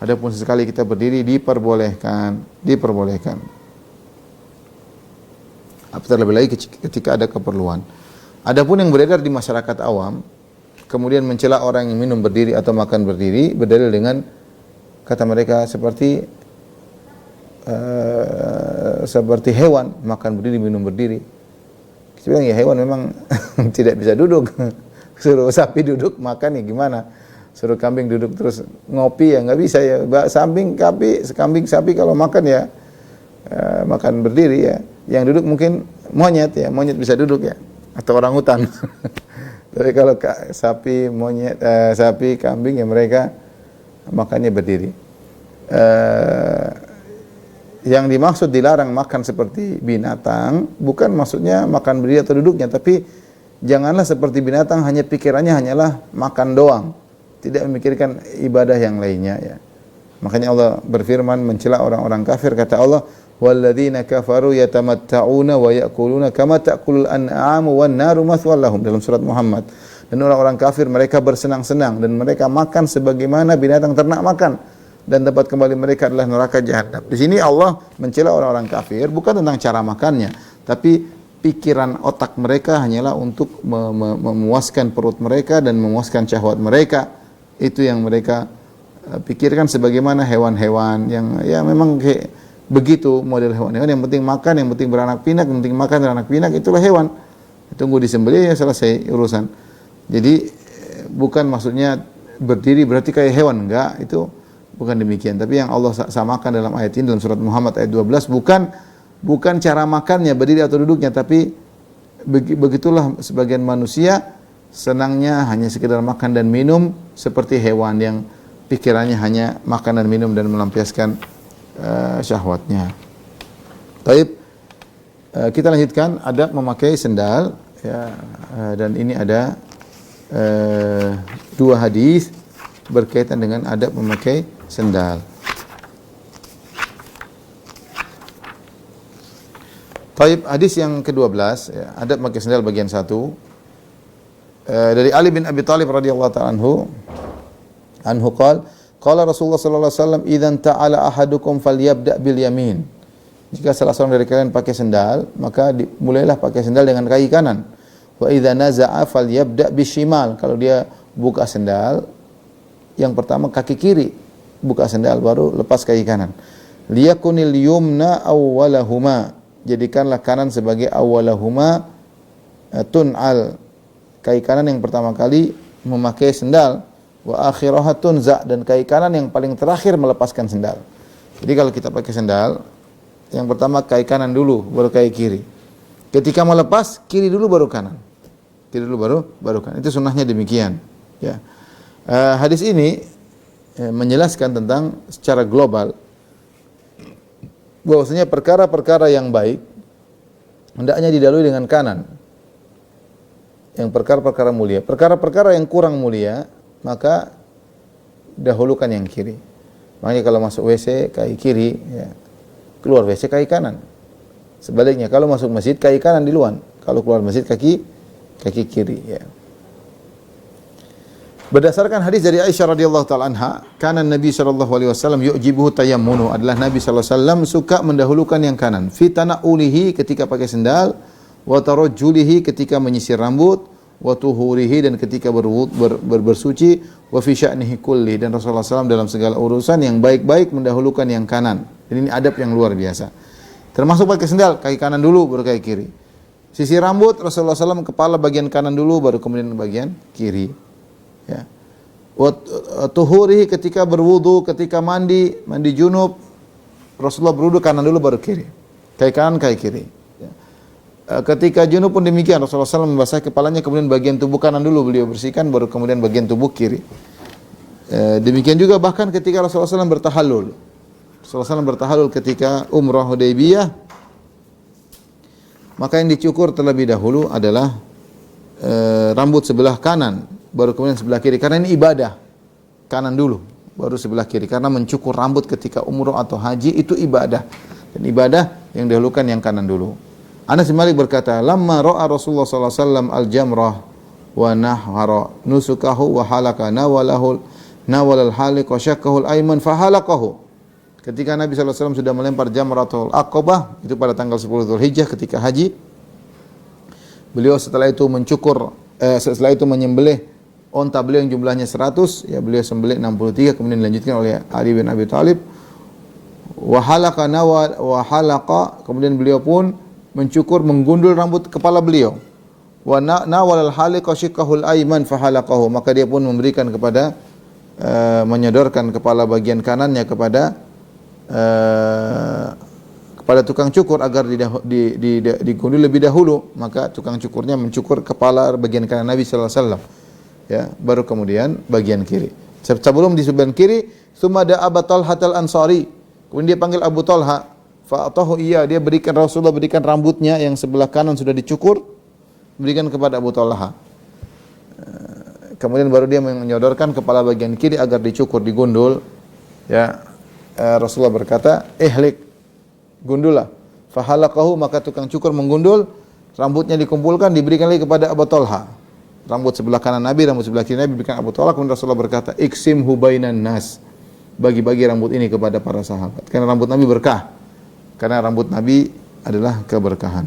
Adapun sesekali kita berdiri diperbolehkan. Terlebih lagi ketika ada keperluan. Adapun yang beredar di masyarakat awam, kemudian mencela orang yang minum berdiri atau makan berdiri, berdalil dengan kata mereka seperti hewan, makan berdiri, minum berdiri. Kita bilang ya hewan memang tidak bisa duduk. Suruh sapi duduk makan ya gimana? Suruh kambing duduk terus ngopi ya nggak bisa ya. Kambing sapi kalau makan ya makan berdiri ya. Yang duduk mungkin monyet bisa duduk ya, atau orang hutan. Tapi kalau sapi, kambing ya mereka makannya berdiri. Yang dimaksud dilarang makan seperti binatang bukan maksudnya makan berdiri atau duduknya, tapi janganlah seperti binatang hanya pikirannya hanyalah makan doang, tidak memikirkan ibadah yang lainnya ya. Makanya Allah berfirman mencela orang-orang kafir, kata Allah, walladzina kafaru yatamatta'una wa ya'kuluna kama ta'kulul an'amu wan naru mathwal lahum, dalam surat Muhammad. Dan orang-orang kafir mereka bersenang-senang dan mereka makan sebagaimana binatang ternak makan, dan tempat kembali mereka adalah neraka jahanam. Di sini Allah mencela orang-orang kafir bukan tentang cara makannya, tapi pikiran otak mereka hanyalah untuk memuaskan perut mereka dan memuaskan syahwat mereka. Itu yang mereka pikirkan sebagaimana hewan-hewan yang ya memang kayak begitu model hewan-hewan, yang penting makan, yang penting beranak pinak, yang penting makan beranak pinak, itulah hewan. Tunggu disembelih ya selesai urusan. Jadi bukan maksudnya berdiri berarti kayak hewan, enggak, itu bukan demikian. Tapi yang Allah samakan dalam ayat ini dalam surat Muhammad ayat 12 bukan cara makannya berdiri atau duduknya, tapi begitulah sebagian manusia senangnya hanya sekedar makan dan minum seperti hewan yang pikirannya hanya makan dan minum dan melampiaskan syahwatnya. Baik, kita lanjutkan adab memakai sendal ya, dan ini ada 2 hadis berkaitan dengan adab memakai sendal. Taib, hadis yang ke-12 ya, adab memakai sendal bagian 1. Dari Ali bin Abi Thalib radhiyallahu ta'ala anhu qala Rasulullah sallallahu alaihi wasallam idzan ta'ala ahadukum falyabda bil yamin. Jika salah seorang dari kalian pakai sendal, maka mulailah pakai sendal dengan kaki kanan. Wa idza naza'a falyabda bishimal. Kalau dia buka sendal, yang pertama kaki kiri buka sendal, baru lepas kaki kanan. Liyakunil yumna awwalahuma. Jadikanlah kanan sebagai awwalahuma, tun'al, kaki kanan yang pertama kali memakai sendal, wa akhiraha tunza, dan kaki kanan yang paling terakhir melepaskan sendal. Jadi kalau kita pakai sendal, yang pertama kaki kanan dulu, baru kaki kiri. Ketika melepas, kiri dulu baru kanan. Kiri dulu baru kanan. Itu sunnahnya demikian. Ya. Hadis ini menjelaskan tentang secara global bahwasanya perkara-perkara yang baik hendaknya didahului dengan kanan. Yang perkara-perkara mulia, perkara-perkara yang kurang mulia maka dahulukan yang kiri. Makanya kalau masuk WC kaki kiri, ya, keluar WC kaki kanan. Sebaliknya kalau masuk masjid kaki kanan duluan, kalau keluar masjid kaki kiri. Ya. Berdasarkan hadis dari Aisyah radhiyallahu taala anha, kana Nabi sallallahu alaihi wasallam yu'jibuhu tayammunu, adalah Nabi sallallahu alaihi wasallam suka mendahulukan yang kanan. Fi tanaulihi, ketika pakai sendal, wa tarajjulihi, ketika menyisir rambut, wa tuhurihi, dan ketika bersuci, wa fi sya'nihi kulli, dan Rasulullah SAW dalam segala urusan yang baik-baik mendahulukan yang kanan. Dan ini adab yang luar biasa. Termasuk pakai sendal, kaki kanan dulu baru kaki kiri. Sisir rambut, Rasulullah SAW kepala bagian kanan dulu baru kemudian bagian kiri. Ya. Wa tuhurihi, ketika berwudu, ketika mandi junub, Rasulullah berwudu kanan dulu baru kiri. Kaki kanan, kaki kiri. Ya. Ketika junub pun demikian, Rasulullah SAW membasahi kepalanya, kemudian bagian tubuh kanan dulu beliau bersihkan, baru kemudian bagian tubuh kiri. Demikian juga bahkan ketika Rasulullah SAW bertahallul. Rasulullah SAW bertahallul ketika umrah Hudaybiyah, maka yang dicukur terlebih dahulu adalah rambut sebelah kanan, baru kemudian sebelah kiri. Karena ini ibadah, kanan dulu, baru sebelah kiri. Karena mencukur rambut ketika umrah atau haji itu ibadah. Dan ibadah yang dahulukan yang kanan dulu. Anas bin Malik berkata, "Lamma ra'a Rasulullah sallallahu alaihi wasallam al-jamrah wa nahara nusukahu wa halaka nawalal haliq wa syakkahu al-ayman fa halaqahu." Ketika Nabi sallallahu alaihi wasallam sudah melempar jamratul aqabah, itu pada tanggal 10 Dzulhijjah ketika haji, beliau setelah itu setelah itu menyembelih onta beliau yang jumlahnya 100, ya beliau sembelih 63, kemudian dilanjutkan oleh Ali bin Abi Thalib. Wa halaqa, kemudian beliau pun mencukur, menggundul rambut kepala beliau. Wa nawalal haliqa shiqqahul ayman fa halaqahu, maka dia pun memberikan kepada menyodorkan kepala bagian kanannya kepada tukang cukur agar digundul lebih dahulu. Maka tukang cukurnya mencukur kepala bagian kanan Nabi sallallahu alaihi wasallam, ya, baru kemudian bagian kiri. Sebelum di sebelah kiri, tsumma da Abu Talha al-Ansari, kemudian dia panggil Abu Talha, fa atahu iya, dia berikan, Rasulullah berikan rambutnya yang sebelah kanan sudah dicukur, berikan kepada Abu Talha. Kemudian baru dia menyodorkan kepala bagian kiri agar dicukur, digundul, ya. Rasulullah berkata, ihlik, gundullah. Fahalaqahu, maka tukang cukur menggundul, rambutnya dikumpulkan, diberikan lagi kepada Abu Talha. Rambut sebelah kanan Nabi, rambut sebelah kiri Nabi diberikan Abu Talha. Kemudian Rasulullah berkata, iksimhu bainan nas, bagi-bagi rambut ini kepada para sahabat. Karena rambut Nabi berkah. Karena rambut Nabi adalah keberkahan.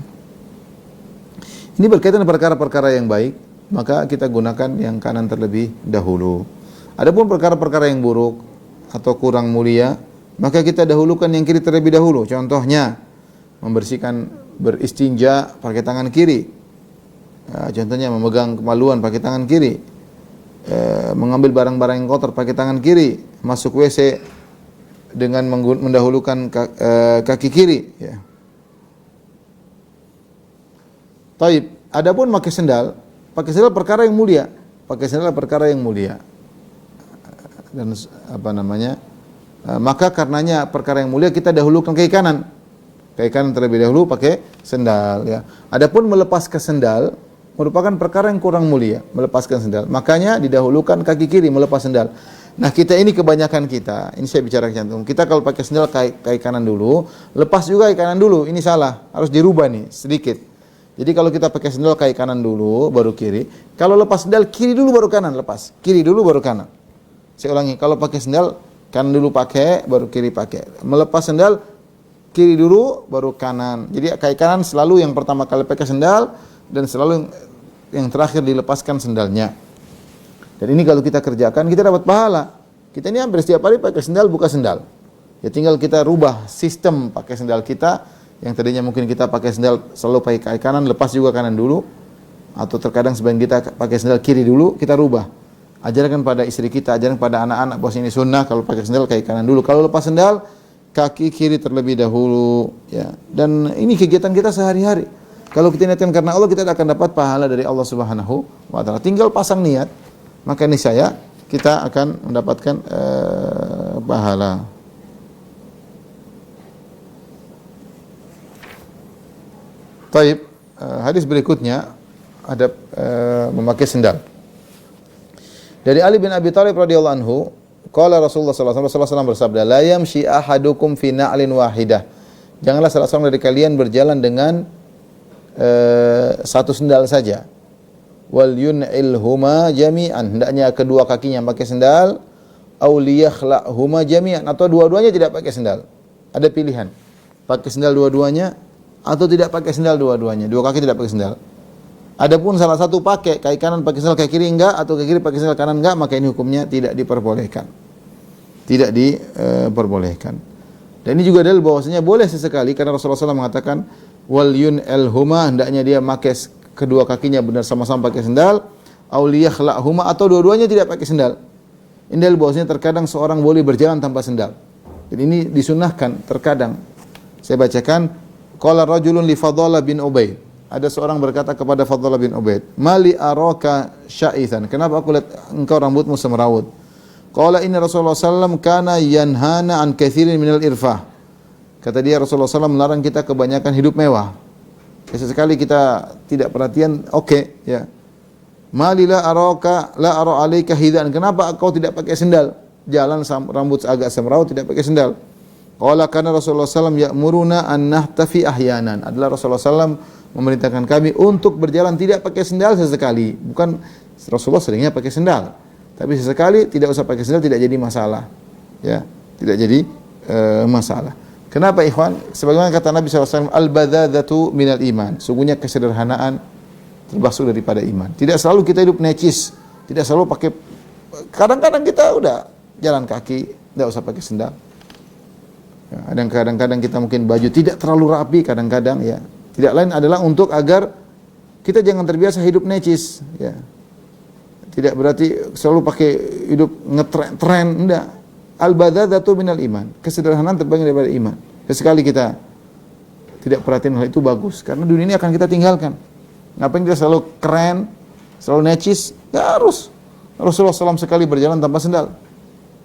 Ini berkaitan dengan perkara-perkara yang baik, maka kita gunakan yang kanan terlebih dahulu. Adapun perkara-perkara yang buruk atau kurang mulia, maka kita dahulukan yang kiri terlebih dahulu. Contohnya, beristinja pakai tangan kiri. Contohnya memegang kemaluan pakai tangan kiri. Mengambil barang-barang yang kotor pakai tangan kiri. Masuk WC dengan mendahulukan kaki kiri. Ya. Taib. Adapun pakai sendal perkara yang mulia. Pakai sendal perkara yang mulia. Dan maka karenanya perkara yang mulia kita dahulukan kaki kanan terlebih dahulu pakai sendal, ya. Adapun melepaskan sendal merupakan perkara yang kurang mulia, melepaskan sendal, makanya didahulukan kaki kiri melepas sendal. Nah, kita ini kebanyakan ini saya bicara cantum, kita kalau pakai sendal kaki kanan dulu, lepas juga kaki kanan dulu, ini salah, harus dirubah nih sedikit. Jadi kalau kita pakai sendal kaki kanan dulu baru kiri, kalau lepas sendal kiri dulu baru kanan, lepas kiri dulu baru kanan. Saya ulangi, kalau pakai sendal kanan dulu pakai, baru kiri pakai. Melepas sendal, kiri dulu, baru kanan. Jadi kaki kanan selalu yang pertama kali pakai sendal, dan selalu yang terakhir dilepaskan sendalnya. Dan ini kalau kita kerjakan, kita dapat pahala. Kita ini hampir setiap hari pakai sendal, buka sendal. Ya tinggal kita rubah sistem pakai sendal kita, yang tadinya mungkin kita pakai sendal selalu pakai kaki kanan, lepas juga kanan dulu. Atau terkadang sebagian kita pakai sendal kiri dulu, kita rubah. Ajarkan pada istri kita, ajarkan pada anak-anak, bahwa ini sunnah, kalau pakai sendal kaki kanan dulu, kalau lepas sendal kaki kiri terlebih dahulu, ya. Dan ini kegiatan kita sehari-hari. Kalau kita niatkan karena Allah, kita akan dapat pahala dari Allah Subhanahu wa taala. Tinggal pasang niat, maka niscaya kita akan mendapatkan pahala. Taib, hadis berikutnya ada memakai sendal. Dari Ali bin Abi Thalib radhiyallahu anhu, qala Rasulullah sallallahu alaihi wasallam bersabda, "La yamshi ahadukum fi na'lin wahidah." Janganlah salah seorang dari kalian berjalan dengan satu sendal saja. wal yun'ilhuma jami'an, hendaknya kedua kakinya pakai sendal, aw liyakhla'huma jami'an, atau dua-duanya tidak pakai sendal. Ada pilihan, pakai sendal dua-duanya atau tidak pakai sendal dua-duanya, dua kaki tidak pakai sendal. Adapun salah satu pakai, kaki kanan pakai sendal, kaki kiri enggak, atau kaki kiri pakai sendal, kanan enggak, maka ini hukumnya tidak diperbolehkan. Tidak diperbolehkan. Dan ini juga dalil bahwasanya boleh sesekali, karena Rasulullah SAW mengatakan wal yun'ilhuma, hendaknya dia pakai kedua kakinya benar sama-sama pakai sendal, aw liyakhla'huma, atau dua-duanya tidak pakai sendal. Ini dalil bahwasanya terkadang seorang boleh berjalan tanpa sendal. Dan ini disunahkan terkadang. Saya bacakan, qala rajulun li Fadhalah bin Ubaid. Ada seorang berkata kepada Fadhalah bin Ubaid, "Mali araka sya'ithan?" Kenapa aku lihat engkau rambutmu semerawut? Qala inna Rasulullah sallallahu kana yanhana an katsirin minal irfah. Kata dia, Rasulullah SAW melarang kita kebanyakan hidup mewah. Sesekali kita tidak perhatian, ya. Mali la araka la ara alaika hidan. Kenapa kau tidak pakai sendal? Jalan rambut agak semerawut tidak pakai sendal. Qala kana Rasulullah SAW ya'muruna an nahtafi ahyanan. Adalah Rasulullah SAW memerintahkan kami untuk berjalan tidak pakai sendal sesekali. Bukan Rasulullah seringnya pakai sendal, tapi sesekali tidak usah pakai sendal, tidak jadi masalah. Ya, tidak jadi masalah. Kenapa ikhwan? Sebagaimana kata Nabi SAW, al-badadzatu minal iman. Sungguhnya kesederhanaan termasuk daripada iman. Tidak selalu kita hidup necis, tidak selalu pakai. Kadang-kadang kita udah jalan kaki, tidak usah pakai sendal. Ya, kadang-kadang kita mungkin baju tidak terlalu rapi, kadang-kadang ya. Tidak lain adalah untuk agar kita jangan terbiasa hidup necis, ya. Tidak berarti selalu pakai hidup ngetren, enggak. Al-badadzatu minal iman. Kesederhanaan terbagian daripada iman. Sesekali kita tidak perhatiin hal itu bagus, karena dunia ini akan kita tinggalkan. Ngapain kita selalu keren, selalu necis? Enggak harus. Rasulullah SAW sekali berjalan tanpa sendal.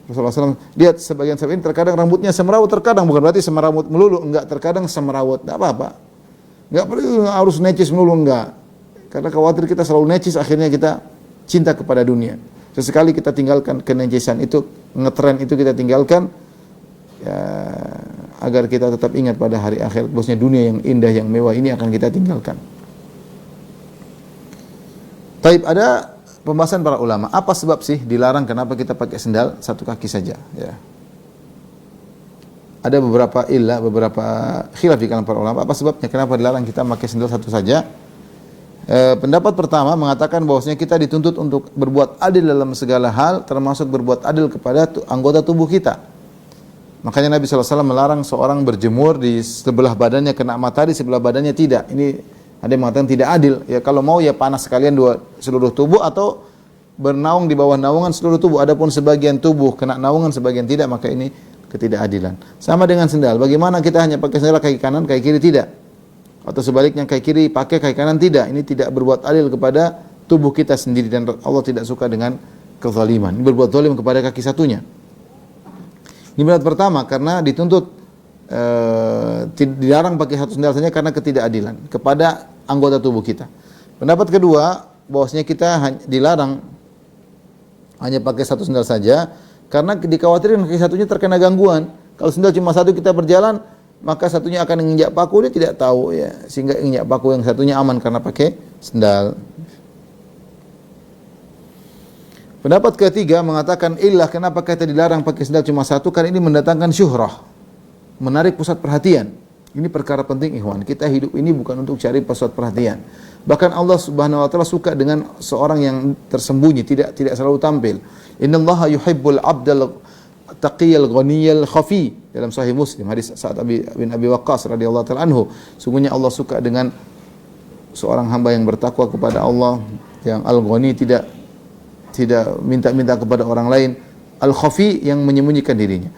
Rasulullah SAW, lihat sebagian sahabat ini terkadang rambutnya semerawut, terkadang bukan berarti semerawut melulu, enggak, terkadang semerawut, enggak apa-apa. Enggak perlu harus necis melulu, enggak. Karena khawatir kita selalu necis, akhirnya kita cinta kepada dunia. Sesekali kita tinggalkan kenecisan itu, ngetren itu kita tinggalkan, ya, agar kita tetap ingat pada hari akhir. Bosnya dunia yang indah, yang mewah ini akan kita tinggalkan. Taib, ada pembahasan para ulama. Apa sebab sih dilarang kenapa kita pakai sendal satu kaki saja? Ya. Ada beberapa ilah, beberapa khilaf di kalangan para ulama. Apa sebabnya kenapa dilarang kita pakai sendal satu saja? Pendapat pertama mengatakan bahwasanya kita dituntut untuk berbuat adil dalam segala hal, termasuk berbuat adil kepada anggota tubuh kita. Makanya Nabi SAW melarang seorang berjemur di sebelah badannya kena matahari, sebelah badannya tidak. Ini ada yang mengatakan tidak adil. Ya kalau mau ya panas sekalian seluruh tubuh, atau bernaung di bawah naungan seluruh tubuh. Adapun sebagian tubuh kena naungan, sebagian tidak, maka ini ketidakadilan. Sama dengan sendal. Bagaimana kita hanya pakai sendal kaki kanan, kaki kiri tidak? Atau sebaliknya kaki kiri pakai, kaki kanan tidak. Ini tidak berbuat adil kepada tubuh kita sendiri, dan Allah tidak suka dengan kezaliman. Ini berbuat zalim kepada kaki satunya. Ini pendapat pertama, karena dituntut dilarang pakai satu sendal saja karena ketidakadilan kepada anggota tubuh kita. Pendapat kedua, bahwasanya kita dilarang hanya pakai satu sendal saja karena dikhawatirkan kaki satunya terkena gangguan. Kalau sendal cuma satu kita berjalan, maka satunya akan menginjak paku, dia tidak tahu, ya, sehingga injak paku yang satunya aman karena pakai sendal. Pendapat ketiga mengatakan illah kenapa kita dilarang pakai sendal cuma satu, karena ini mendatangkan syuhrah, menarik pusat perhatian. Ini perkara penting ikhwan. Kita hidup ini bukan untuk cari pusat perhatian. Bahkan Allah Subhanahu wa taala suka dengan seorang yang tersembunyi, tidak selalu tampil. Innallaha yuhibbul 'abdal taqiyal ghaniyal khafi, dalam sahih Muslim hadis Sa'ad bin Abi Waqqas radhiyallahu taala anhu. Sungguhnya Allah suka dengan seorang hamba yang bertakwa kepada Allah, yang al-ghani, tidak minta-minta kepada orang lain, al-khafi yang menyembunyikan dirinya.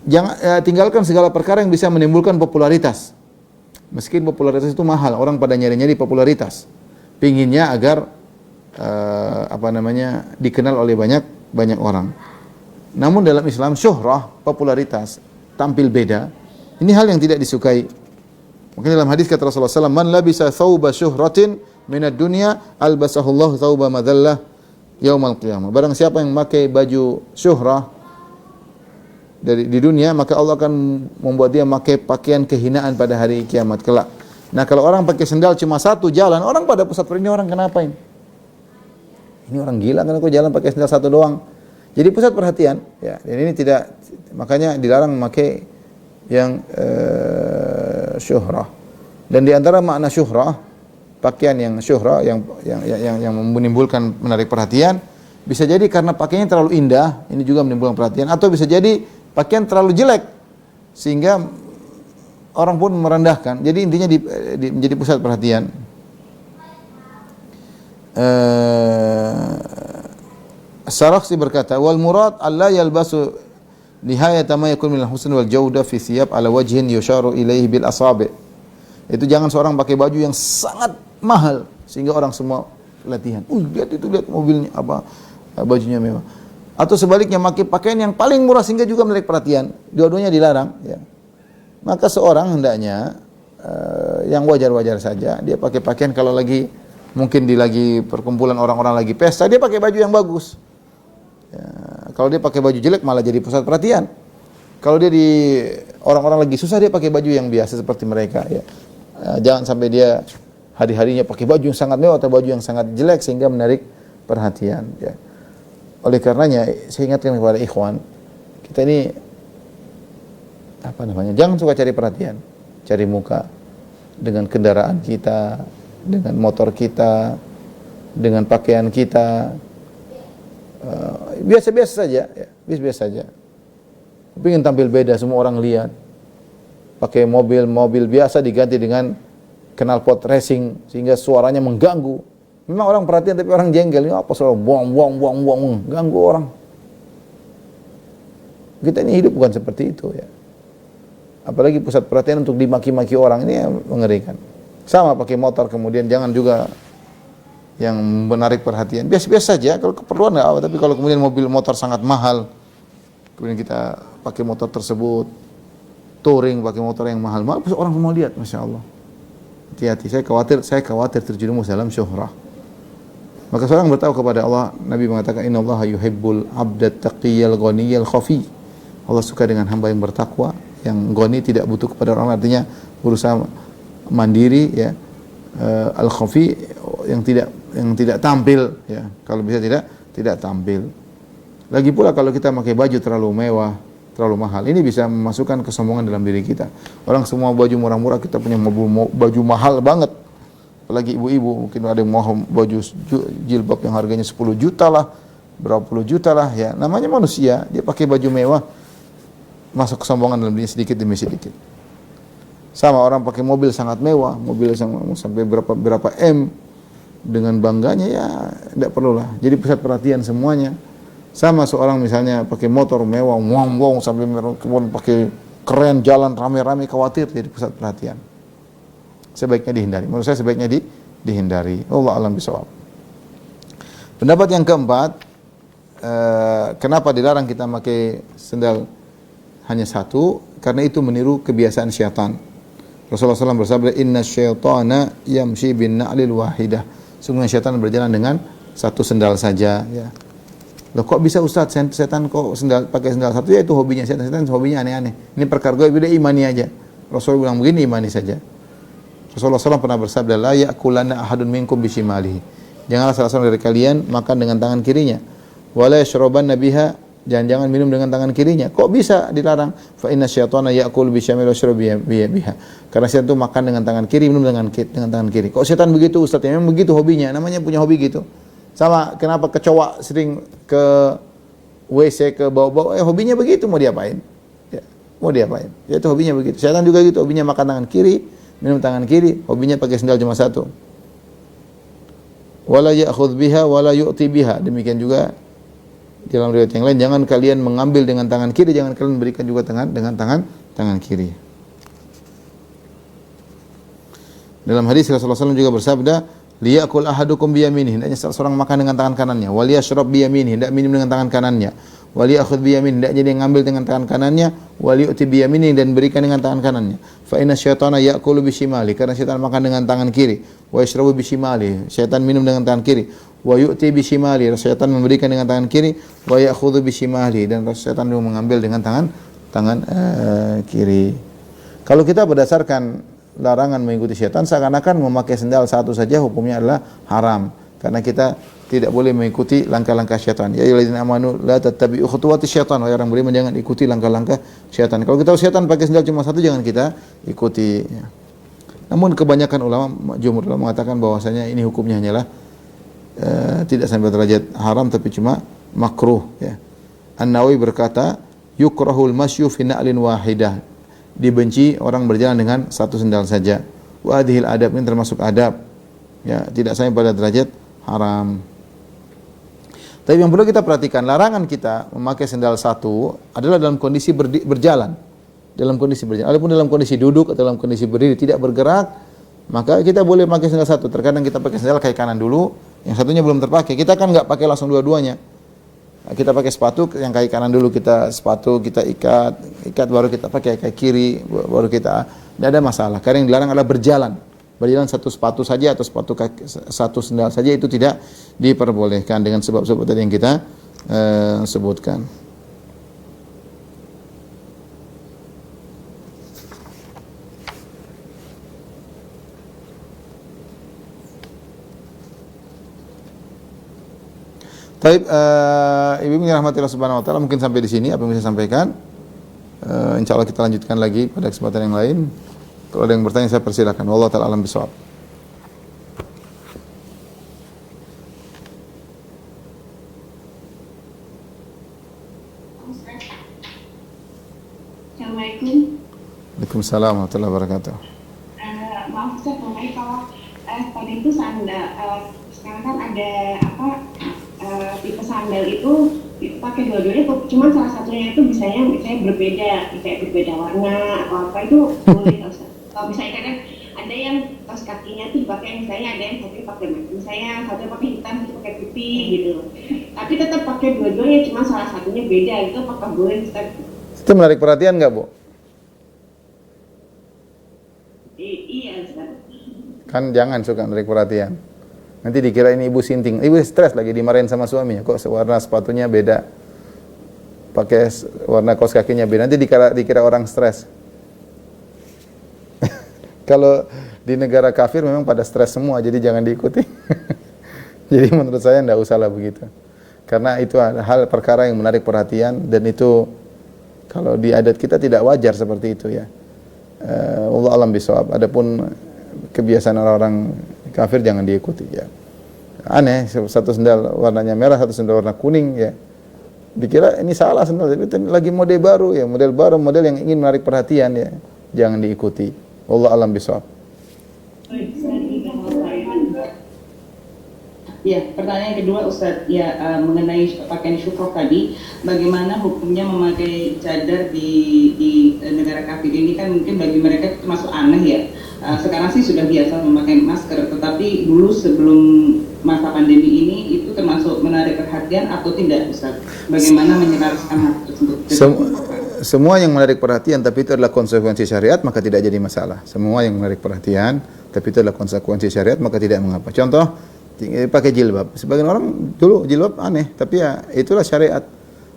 Jangan tinggalkan segala perkara yang bisa menimbulkan popularitas. Meski popularitas itu mahal, orang pada nyari-nyari popularitas. Pinginnya agar dikenal oleh banyak orang. Namun dalam Islam syuhrah, popularitas, tampil beda, ini hal yang tidak disukai. Mungkin dalam hadis kata Rasulullah SAW, man labisa thawba syuhratin minad dunya albasahullahu thawba madhallah yaumal qiyamah. Barang siapa yang memakai baju syuhrah di dunia, maka Allah akan membuat dia memakai pakaian kehinaan pada hari kiamat kelak. Nah, kalau orang pakai sendal cuma satu jalan, orang pada pusat perhatian, orang kenapa ini? Ini orang gila kan kok jalan pakai sendal satu doang. Jadi pusat perhatian, ya. Dan ini tidak, makanya dilarang memakai yang syuhrah. Dan di antara makna syuhrah, pakaian yang syuhrah yang menimbulkan menarik perhatian, bisa jadi karena pakaiannya terlalu indah, ini juga menimbulkan perhatian, atau bisa jadi pakaian terlalu jelek sehingga orang pun merendahkan. Jadi intinya menjadi pusat perhatian. As-Sarakhsi berkata, wal murad alla yalbasu nihayata ma yakun min al-husn wal jawda fi thiyab ala wajhin yusharu ilaihi bil asabi'. Itu jangan seorang pakai baju yang sangat mahal sehingga orang semua latihan. Lihat itu, lihat mobilnya apa, bajunya mewah. Atau sebaliknya pakai pakaian yang paling murah sehingga juga menarik perhatian. Dua-duanya dilarang, ya. Maka seorang hendaknya yang wajar-wajar saja, dia pakai pakaian kalau lagi mungkin lagi perkumpulan orang-orang lagi pesta, dia pakai baju yang bagus. Ya, kalau dia pakai baju jelek malah jadi pusat perhatian. Kalau dia di orang-orang lagi susah, dia pakai baju yang biasa seperti mereka, ya. Jangan sampai dia hari-harinya pakai baju yang sangat mewah atau baju yang sangat jelek sehingga menarik perhatian, ya. Oleh karenanya saya ingatkan kepada ikhwan, kita ini jangan suka cari perhatian, cari muka dengan kendaraan kita, dengan motor kita, dengan pakaian kita. Biasa-biasa saja, ya. Biasa-biasa saja. Pengen tampil beda, semua orang lihat. Pakai mobil biasa diganti dengan knalpot racing sehingga suaranya mengganggu. Memang orang perhatian tapi orang jengkel. Ini apa selalu buang, ganggu orang. Kita ini hidup bukan seperti itu, ya. Apalagi pusat perhatian untuk dimaki-maki orang, ini mengerikan. Sama pakai motor kemudian jangan juga yang menarik perhatian. Biasa-biasa saja kalau keperluan enggak apa, tapi kalau kemudian mobil motor sangat mahal, kemudian kita pakai motor tersebut, touring pakai motor yang mahal-mahal, orang semua lihat, Masya Allah. Hati-hati, saya khawatir terjerumus dalam syuhrah. Maka seorang bertahu kepada Allah, Nabi mengatakan, Innallaha yuhibbul abdat taqiyal ghaniyal khafi. Allah suka dengan hamba yang bertakwa, yang ghani, tidak butuh kepada orang, artinya berusaha mandiri, ya. Al-khafi, yang tidak tampil, ya. Kalau bisa tidak tampil. Lagi pula kalau kita pakai baju terlalu mewah, terlalu mahal, ini bisa memasukkan kesombongan dalam diri kita. Orang semua baju murah-murah, kita punya baju mahal banget. Apalagi ibu-ibu, mungkin ada yang mau baju jilbab yang harganya 10 juta lah, berapa puluh juta lah, ya. Namanya manusia, dia pakai baju mewah, masuk kesombongan dalam diri sedikit demi sedikit. Sama orang pakai mobil sangat mewah, mobil sampai berapa M, dengan bangganya, ya tidak perlulah. Jadi pusat perhatian semuanya. Sama seorang misalnya pakai motor mewah, wong sampai kemudian pakai keren, jalan rame-rame, khawatir jadi pusat perhatian. Sebaiknya dihindari. Menurut saya sebaiknya dihindari. Allah alam bisawab. Pendapat yang keempat, kenapa dilarang kita pakai sendal hanya satu? Karena itu meniru kebiasaan syaitan. Rasulullah SAW bersabda, Inna syaitana yamshi bin na'lil wahidah. Sungguhnya syaitan berjalan dengan satu sendal saja, ya. Loh, kok bisa Ustaz, setan kok pakai sendal satu? Ya itu hobinya setan hobinya aneh-aneh. Ini perkara gue beda, imani aja. Rasulullah bilang begini, imani saja. Rasulullah SAW pernah bersabda, la ya'kulanna ahadun minkum bishimalihi. Janganlah salah seorang dari kalian makan dengan tangan kirinya. Wala yashrabanna biha, jangan minum dengan tangan kirinya. Kok bisa dilarang? Fa inna syaitana ya'kul bisyamali wa yashrabu biha. Karena setan itu makan dengan tangan kiri, minum dengan tangan kiri. Kok setan begitu Ustaz? Ya, memang begitu hobinya, namanya punya hobi gitu. Sama kenapa kecoa sering ke WC, ke bawah-bawah, hobinya begitu, mau diapain? Ya, mau diapain? Ya itu hobinya begitu. Setan juga gitu, hobinya makan tangan kiri, minum tangan kiri, hobinya pakai sendal cuma satu. Wala ya'khudh biha wala yu'ti biha. Demikian juga dalam riwayat yang lain, jangan kalian mengambil dengan tangan kiri, jangan kalian berikan juga dengan tangan kiri. Dalam hadis Rasulullah SAW juga bersabda, liyakul ahadukum biyaminihi, hendaknya seorang makan dengan tangan kanannya, wal yashrab biyaminihi, hendak minum dengan tangan kanannya, wal ya'khudh biyaminihi, hendaknya dia ngambil dengan tangan kanannya, wal yu'ti biyaminihi, dan berikan dengan tangan kanannya. Fa inna syaitana ya'kulu bishimali, karena syaitan makan dengan tangan kiri, wa yashrabu bishimali, syaitan minum dengan tangan kiri, wa yu'ti bishimali, syaitan memberikan dengan tangan kiri, wa ya'khudhu bishimali, dan syaitan juga mengambil dengan tangan kiri. Kalau kita berdasarkan larangan mengikuti syaitan, seakan-akan memakai sendal satu saja hukumnya adalah haram. Karena kita tidak boleh mengikuti langkah-langkah syaitan. Ya ayyuhalladzina amanu la tattabi'u khutuwati syaitan. Wahai orang beriman, jangan ikuti langkah-langkah syaitan. Kalau kita tahu syaitan pakai sendal cuma satu, jangan kita ikuti. Ya. Namun kebanyakan ulama, jumhur ulama mengatakan bahwasanya ini hukumnya hanyalah tidak sampai derajat haram, tapi cuma makruh. Ya. An-Nawawi berkata, yukrahul masyu fi na'lin wahidah. Dibenci orang berjalan dengan satu sendal saja. Wa hadhil adab, ini termasuk adab. Ya, tidak sampai pada derajat haram. Tapi yang perlu kita perhatikan, larangan kita memakai sendal satu adalah dalam kondisi berjalan. Dalam kondisi berjalan. Adapun dalam kondisi duduk atau dalam kondisi berdiri tidak bergerak, maka kita boleh pakai sendal satu. Terkadang kita pakai sendal kaki kanan dulu, yang satunya belum terpakai. Kita kan nggak pakai langsung dua-duanya. Kita pakai sepatu, yang kaki kanan dulu kita sepatu, kita ikat baru kita pakai kaki kiri, baru kita, tidak ada masalah. Karena yang dilarang adalah berjalan. Berjalan satu sepatu saja atau satu sendal saja itu tidak diperbolehkan dengan sebab-sebab tadi yang kita sebutkan. Baik, Ibu rahmati Allah Subhanahu wa taala, mungkin sampai di sini apa yang bisa saya sampaikan. Insyaallah kita lanjutkan lagi pada kesempatan yang lain. Kalau ada yang bertanya saya persilakan. Wallahu taala alam bisawab. Assalamualaikum. Waalaikumsalam warahmatullahi wabarakatuh. Maaf Ustaz, kalau tadi itu sandal, sekarang kan ada tipe sandal itu pakai dua-duanya, cuma salah satunya itu misalnya berbeda warna atau apa, itu boleh Ustaz? Kalau misalnya kadang ada yang kaos kakinya tuh dipakai, misalnya ada yang satu pakai misalnya satu pakai hitam, satu pakai putih gitu, tapi tetap pakai dua-duanya, cuma salah satunya beda, itu apakah boleh Ustaz? Itu menarik perhatian nggak, Bu? Iya Ustaz. Kan jangan suka menarik perhatian. Nanti dikira ini ibu sinting. Ibu stres lagi dimarahin sama suaminya. Kok warna sepatunya beda? Pakai warna kaos kakinya beda. Nanti dikira orang stres. Kalau di negara kafir memang pada stres semua, jadi jangan diikuti. Jadi menurut saya enggak usahlah begitu. Karena itu hal perkara yang menarik perhatian, dan itu kalau di adat kita tidak wajar seperti itu ya. Allah alam bisawab. Adapun kebiasaan orang-orang kafir jangan diikuti ya. Aneh, satu sendal warnanya merah, satu sendal warna kuning ya. Dikira ini salah sendal, tapi itu lagi model baru ya, model yang ingin menarik perhatian ya. Jangan diikuti. Allah alam bisawab. Ya, pertanyaan kedua Ustaz, ya mengenai pakaian syufrah tadi, bagaimana hukumnya memakai cadar di negara kafir ini? Kan mungkin bagi mereka itu termasuk aneh ya. Sekarang sih sudah biasa memakai masker, tetapi dulu sebelum masa pandemi ini itu termasuk menarik perhatian atau tidak Ustaz? Bagaimana menyelaraskan hal tersebut? Semua yang menarik perhatian tapi itu adalah konsekuensi syariat, maka tidak jadi masalah. Semua yang menarik perhatian tapi itu adalah konsekuensi syariat, maka tidak mengapa. Contoh, pakai jilbab. Sebagian orang dulu jilbab aneh, tapi ya itulah syariat.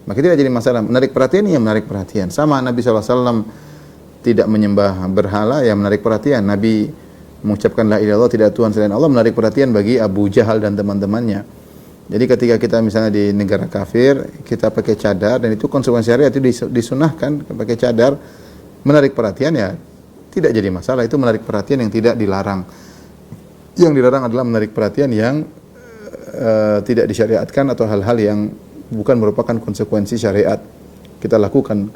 Maka tidak jadi masalah. Menarik perhatian ya menarik perhatian. Sama Nabi SAW tidak menyembah berhala, ya menarik perhatian. Nabi mengucapkan la ilaha illallah, tidak Tuhan selain Allah, menarik perhatian bagi Abu Jahal dan teman-temannya. Jadi ketika kita misalnya di negara kafir, kita pakai cadar, dan itu konsekuensi syariat, itu disunahkan pakai cadar, menarik perhatian ya tidak jadi masalah. Itu menarik perhatian yang tidak dilarang. Yang dilarang adalah menarik perhatian yang tidak disyariatkan atau hal-hal yang bukan merupakan konsekuensi syariat kita lakukan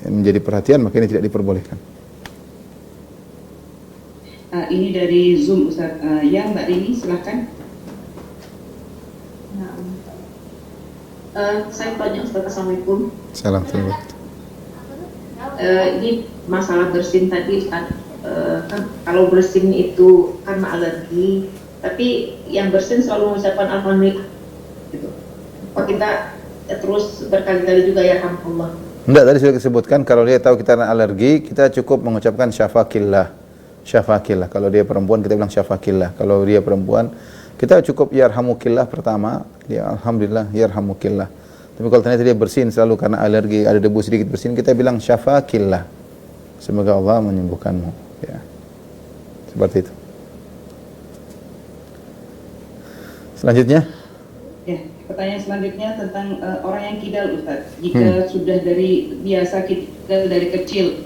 menjadi perhatian, maka ini tidak diperbolehkan. Ini dari Zoom Ustaz. Ya Mbak Rini silahkan. Saya tanya Ustaz, Assalamualaikum. Salam. Ini masalah bersin tadi Ustaz. Kan kalau bersin itu karena alergi, tapi yang bersin selalu mengucapkan alhamdulillah gitu. Kok kita terus berkali-kali juga ya alhamdulillah? Enggak, tadi sudah disebutkan kalau dia tahu kita alergi, kita cukup mengucapkan syafaqillah. Syafaqillah. Kalau dia perempuan kita bilang syafaqillah. Kalau dia perempuan kita cukup yarhamukillah pertama, dia alhamdulillah yarhamukillah. Tapi kalau ternyata dia bersin selalu karena alergi, ada debu sedikit bersin, kita bilang syafaqillah. Semoga Allah menyembuhkanmu. Ya. Seperti itu. Selanjutnya, Ya, pertanyaan selanjutnya tentang orang yang kidal, Ustaz. Jika sudah dari biasa kidal dari kecil,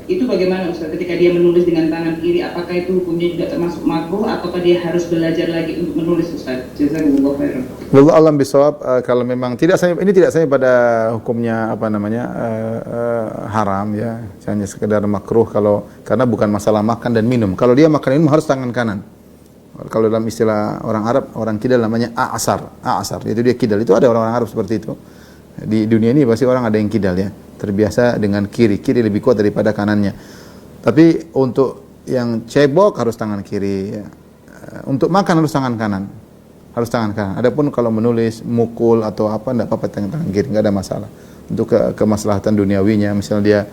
itu bagaimana, Ustaz? Ketika dia menulis dengan tangan kiri, apakah itu hukumnya juga termasuk makruh, ataukah dia harus belajar lagi untuk menulis, Ustaz? Jazakumullah khairan. wallahu alam bisawab. Kalau memang tidak sampai pada hukumnya apa namanya haram ya, hanya sekedar makruh karena bukan masalah makan dan minum. Kalau dia makan dan minum harus tangan kanan. Kalau dalam istilah orang Arab, orang kidal namanya a'asar, itu dia kidal. Itu ada orang Arab seperti itu. Di dunia ini pasti orang ada yang kidal ya, terbiasa dengan kiri lebih kuat daripada kanannya. Tapi untuk yang cebok harus tangan kiri ya. Untuk makan harus tangan kanan. Harus tangan kanan. Adapun kalau menulis, mukul atau apa, enggak apa-apa tangan kiri, enggak ada masalah. Untuk kemaslahatan duniawinya, misalnya dia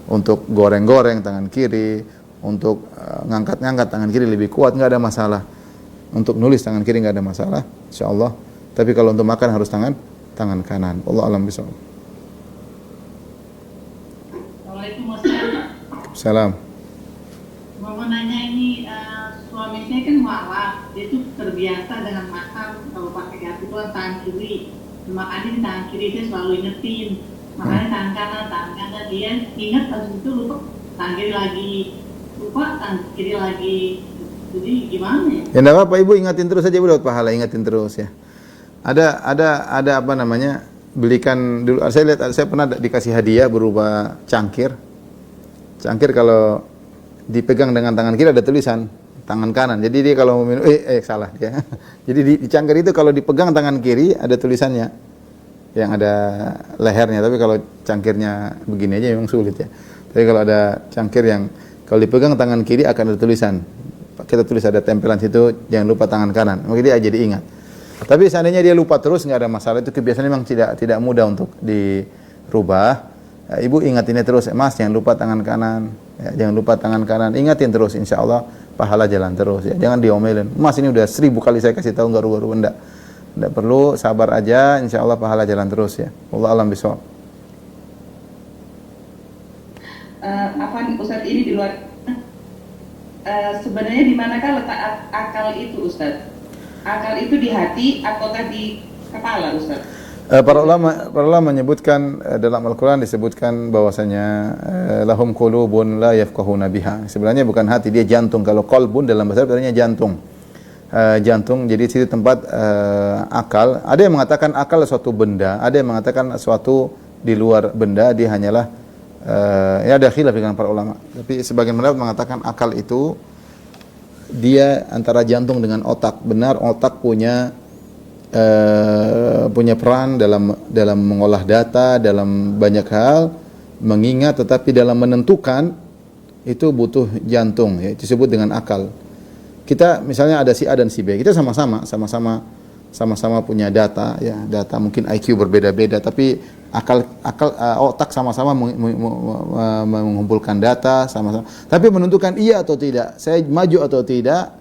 untuk goreng-goreng tangan kiri, untuk ngangkat-ngangkat tangan kiri lebih kuat, enggak ada masalah. Untuk nulis tangan kiri enggak ada masalah, insyaallah. Tapi kalau untuk makan harus tangan kanan. Allah alam bisawab. Assalamualaikum warahmatullahi. Salam. Mau nanya ini, suami saya kan mualaf, dia tuh terbiasa dengan makan kalau pakai garpu itu kan tangan kiri. Makanya di tangan kiri dia selalu ingetin, makanya tangan kanan dia ingat habis itu lupa tangan kiri lagi, lupa tangan kiri lagi. Jadi gimana ya? Ya enggak apa-apa, Ibu ingatin terus saja, Ibu dapat pahala, ingatin terus ya. Ada apa namanya? Belikan dulu. Saya pernah dikasih hadiah berupa cangkir. Cangkir kalau dipegang dengan tangan kiri ada tulisan tangan kanan. Jadi dia kalau minum salah dia. Jadi di cangkir itu kalau dipegang tangan kiri ada tulisannya yang ada lehernya. Tapi kalau cangkirnya begini aja memang sulit ya. Tapi kalau ada cangkir yang kalau dipegang tangan kiri akan ada tulisan. Kita tulis ada tempelan situ, jangan lupa tangan kanan. Maka dia jadi ingat. Tapi seandainya dia lupa terus nggak ada masalah, itu kebiasaan memang tidak mudah untuk dirubah. Ibu ingatinnya terus, Mas jangan lupa tangan kanan, ya, jangan lupa tangan kanan. Ingatin terus, insya Allah pahala jalan terus. Ya. Jangan diomelin. Mas ini udah 1000 kali saya kasih tahu nggak rubah-rubah, enggak perlu, sabar aja, insya Allah pahala jalan terus ya. Allah alam bisawab. Afan, Ustaz, ini di luar. Sebenarnya di manakah letak akal itu, Ustaz? Akal itu di hati ataukah di kepala, Ustaz? Para ulama menyebutkan dalam Al-Quran disebutkan bahwasanya lahum qulubun la yafqahuna biha. Sebenarnya bukan hati, dia jantung. Kalau qalbun dalam bahasa Arab artinya jantung. Jantung, jadi situ tempat akal. Ada yang mengatakan akal suatu benda, ada yang mengatakan suatu di luar benda, dia hanyalah ya ada khilaf dengan para ulama. Tapi sebagian pendapat mengatakan akal itu dia antara jantung dengan otak. Benar, otak punya peran dalam mengolah data, dalam banyak hal, mengingat, tetapi dalam menentukan itu butuh jantung ya, disebut dengan akal. Kita misalnya ada si A dan si B, kita sama-sama punya data ya, data mungkin IQ berbeda-beda, tapi otak sama-sama mengumpulkan data sama-sama. Tapi menentukan iya atau tidak, saya maju atau tidak,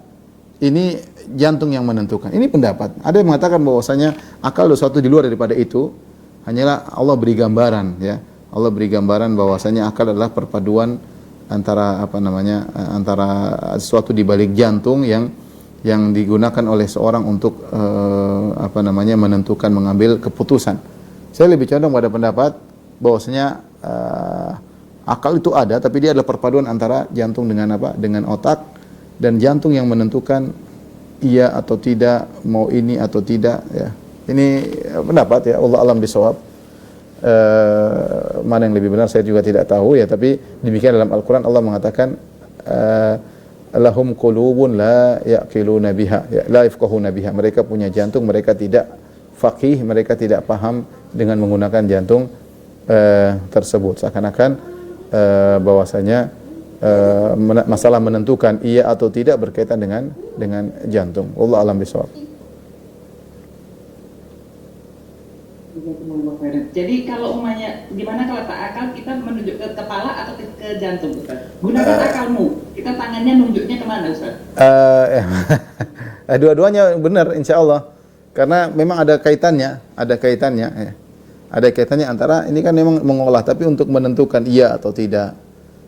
ini jantung yang menentukan. Ini pendapat. Ada yang mengatakan bahwasanya akal itu sesuatu di luar daripada itu. Hanyalah Allah beri gambaran ya. Allah beri gambaran bahwasanya akal adalah perpaduan antara antara sesuatu di balik jantung yang digunakan oleh seorang untuk menentukan, mengambil keputusan. Saya lebih condong pada pendapat bahwasanya akal itu ada, tapi dia adalah perpaduan antara jantung dengan dengan otak, dan jantung yang menentukan iya atau tidak, mau ini atau tidak ya. Ini pendapat ya, Allah alam bisawab. Mana yang lebih benar saya juga tidak tahu ya, tapi demikian dalam Al-Qur'an Allah mengatakan lahum qulubun la yaqiluna biha, ya, la yafqahuna biha. Mereka punya jantung, mereka tidak faqih, mereka tidak paham dengan menggunakan jantung tersebut. Seakan-akan bahwasanya masalah menentukan iya atau tidak berkaitan dengan jantung. Allah alam bisawab. Jadi kalau umumnya gimana kalau letak akal, kita menunjuk ke kepala atau ke jantung, Ustaz? Gunakan akalmu. Kita tangannya nunjuknya kemana, Ustaz? Dua-duanya benar insya Allah. Karena memang ada kaitannya ya. Ada kaitannya antara ini kan memang mengolah, tapi untuk menentukan iya atau tidak,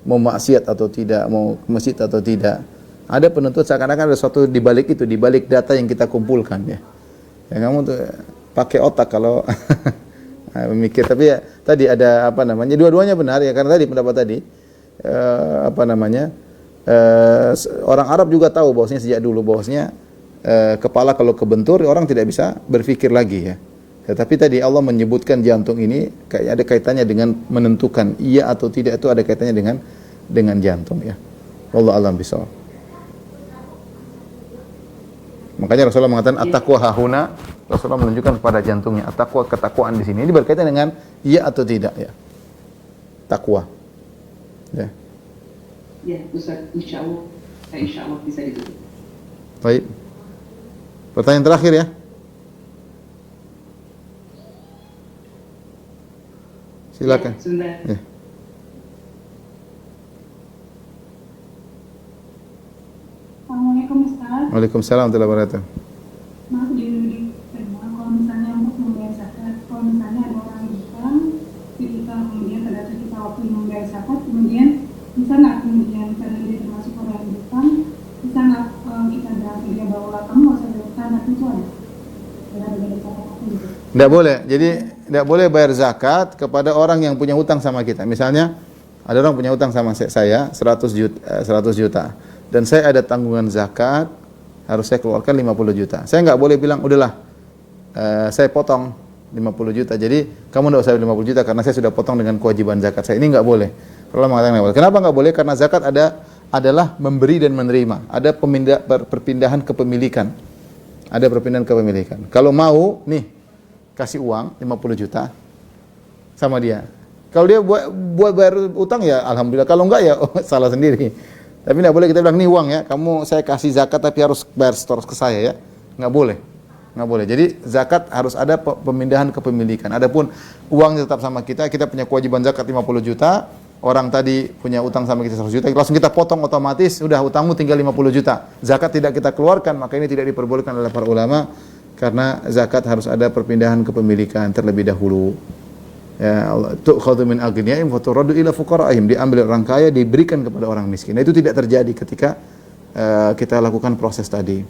mau maksiat atau tidak, mau ke masjid atau tidak, Ada penuntut seakan-akan ada sesuatu di balik itu, di balik data yang kita kumpulkan ya. Ya kamu tuh pakai otak kalau memikir, tapi ya tadi ada apa namanya, dua-duanya benar ya, karena tadi pendapat tadi apa namanya, orang Arab juga tahu bahwasanya sejak dulu bahwasanya kepala kalau kebentur orang tidak bisa berpikir lagi ya. Tetapi tadi Allah menyebutkan jantung ini kayak ada kaitannya dengan menentukan iya atau tidak, itu ada kaitannya dengan jantung ya. Wallahu a'lam bishawab. Makanya Rasulullah mengatakan at-taqwa hahuna, Rasulullah menunjukkan kepada jantungnya at-taqwa, ketakwaan di sini. Ini berkaitan dengan iya atau tidak ya. Takwa. Ya. Ya, Ustaz, insya Allah bisa ditutup. Baik. Pertanyaan terakhir ya. Silakan. Ya, sebentar. Ya. Assalamualaikum Ustaz. Waalaikumsalam warahmatullahi wabarakatuh. Maaf di tema, kalau misalnya untuk membayar zakat, kalau misalnya ada orang hutang, ketika kemudian pada kita waktu membayar zakat, kemudian bisa nggak kemudian karena dia termasuk orang yang hutang, bisa nggak kita bilang ke dia bahwa kamu nggak usah bayar zakat itu ada? Ada zakat aku gitu. Tidak boleh. Jadi tidak boleh bayar zakat kepada orang yang punya hutang sama kita. Misalnya ada orang punya hutang sama saya 100 juta. Dan saya ada tanggungan zakat, harus saya keluarkan 50 juta. Saya nggak boleh bilang, udahlah, saya potong 50 juta. Jadi, kamu nggak usah 50 juta karena saya sudah potong dengan kewajiban zakat saya. Ini nggak boleh. Allah mengatakan nggak boleh. Kenapa nggak boleh? Karena zakat adalah memberi dan menerima. Ada perpindahan kepemilikan. Ada perpindahan kepemilikan. Kalau mau, nih, kasih uang 50 juta sama dia. Kalau dia buat bayar utang ya alhamdulillah. Kalau enggak ya salah sendiri. Tapi tidak boleh kita bilang, nih uang ya, saya kasih zakat tapi harus bayar setor ke saya ya. Nggak boleh. Nggak boleh. Jadi zakat harus ada pemindahan kepemilikan. Adapun uang tetap sama kita punya kewajiban zakat 50 juta, orang tadi punya utang sama kita 100 juta, langsung kita potong otomatis, udah utangmu tinggal 50 juta. Zakat tidak kita keluarkan, maka ini tidak diperbolehkan oleh para ulama, karena zakat harus ada perpindahan kepemilikan terlebih dahulu. Ya Allah, tu'khadhu min aghniyaihim wa turaddu ila fuqara'ihim, diambil orang kaya diberikan kepada orang miskin. Nah, itu tidak terjadi ketika kita lakukan proses tadi.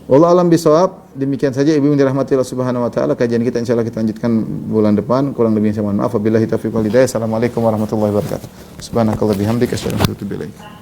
Wallahu a'lam bishawab. Demikian saja ibu yang dirahmati Allah Subhanahu wa taala, kajian kita insyaallah kita lanjutkan bulan depan. Kurang lebihnya saya mohon maaf. Wabillahi taufiq wal hidayah. Assalamualaikum warahmatullahi wabarakatuh. Subhanakallah bihamdika asyhadu an la ilaha illa anta astaghfiruka wa atubu ilaik.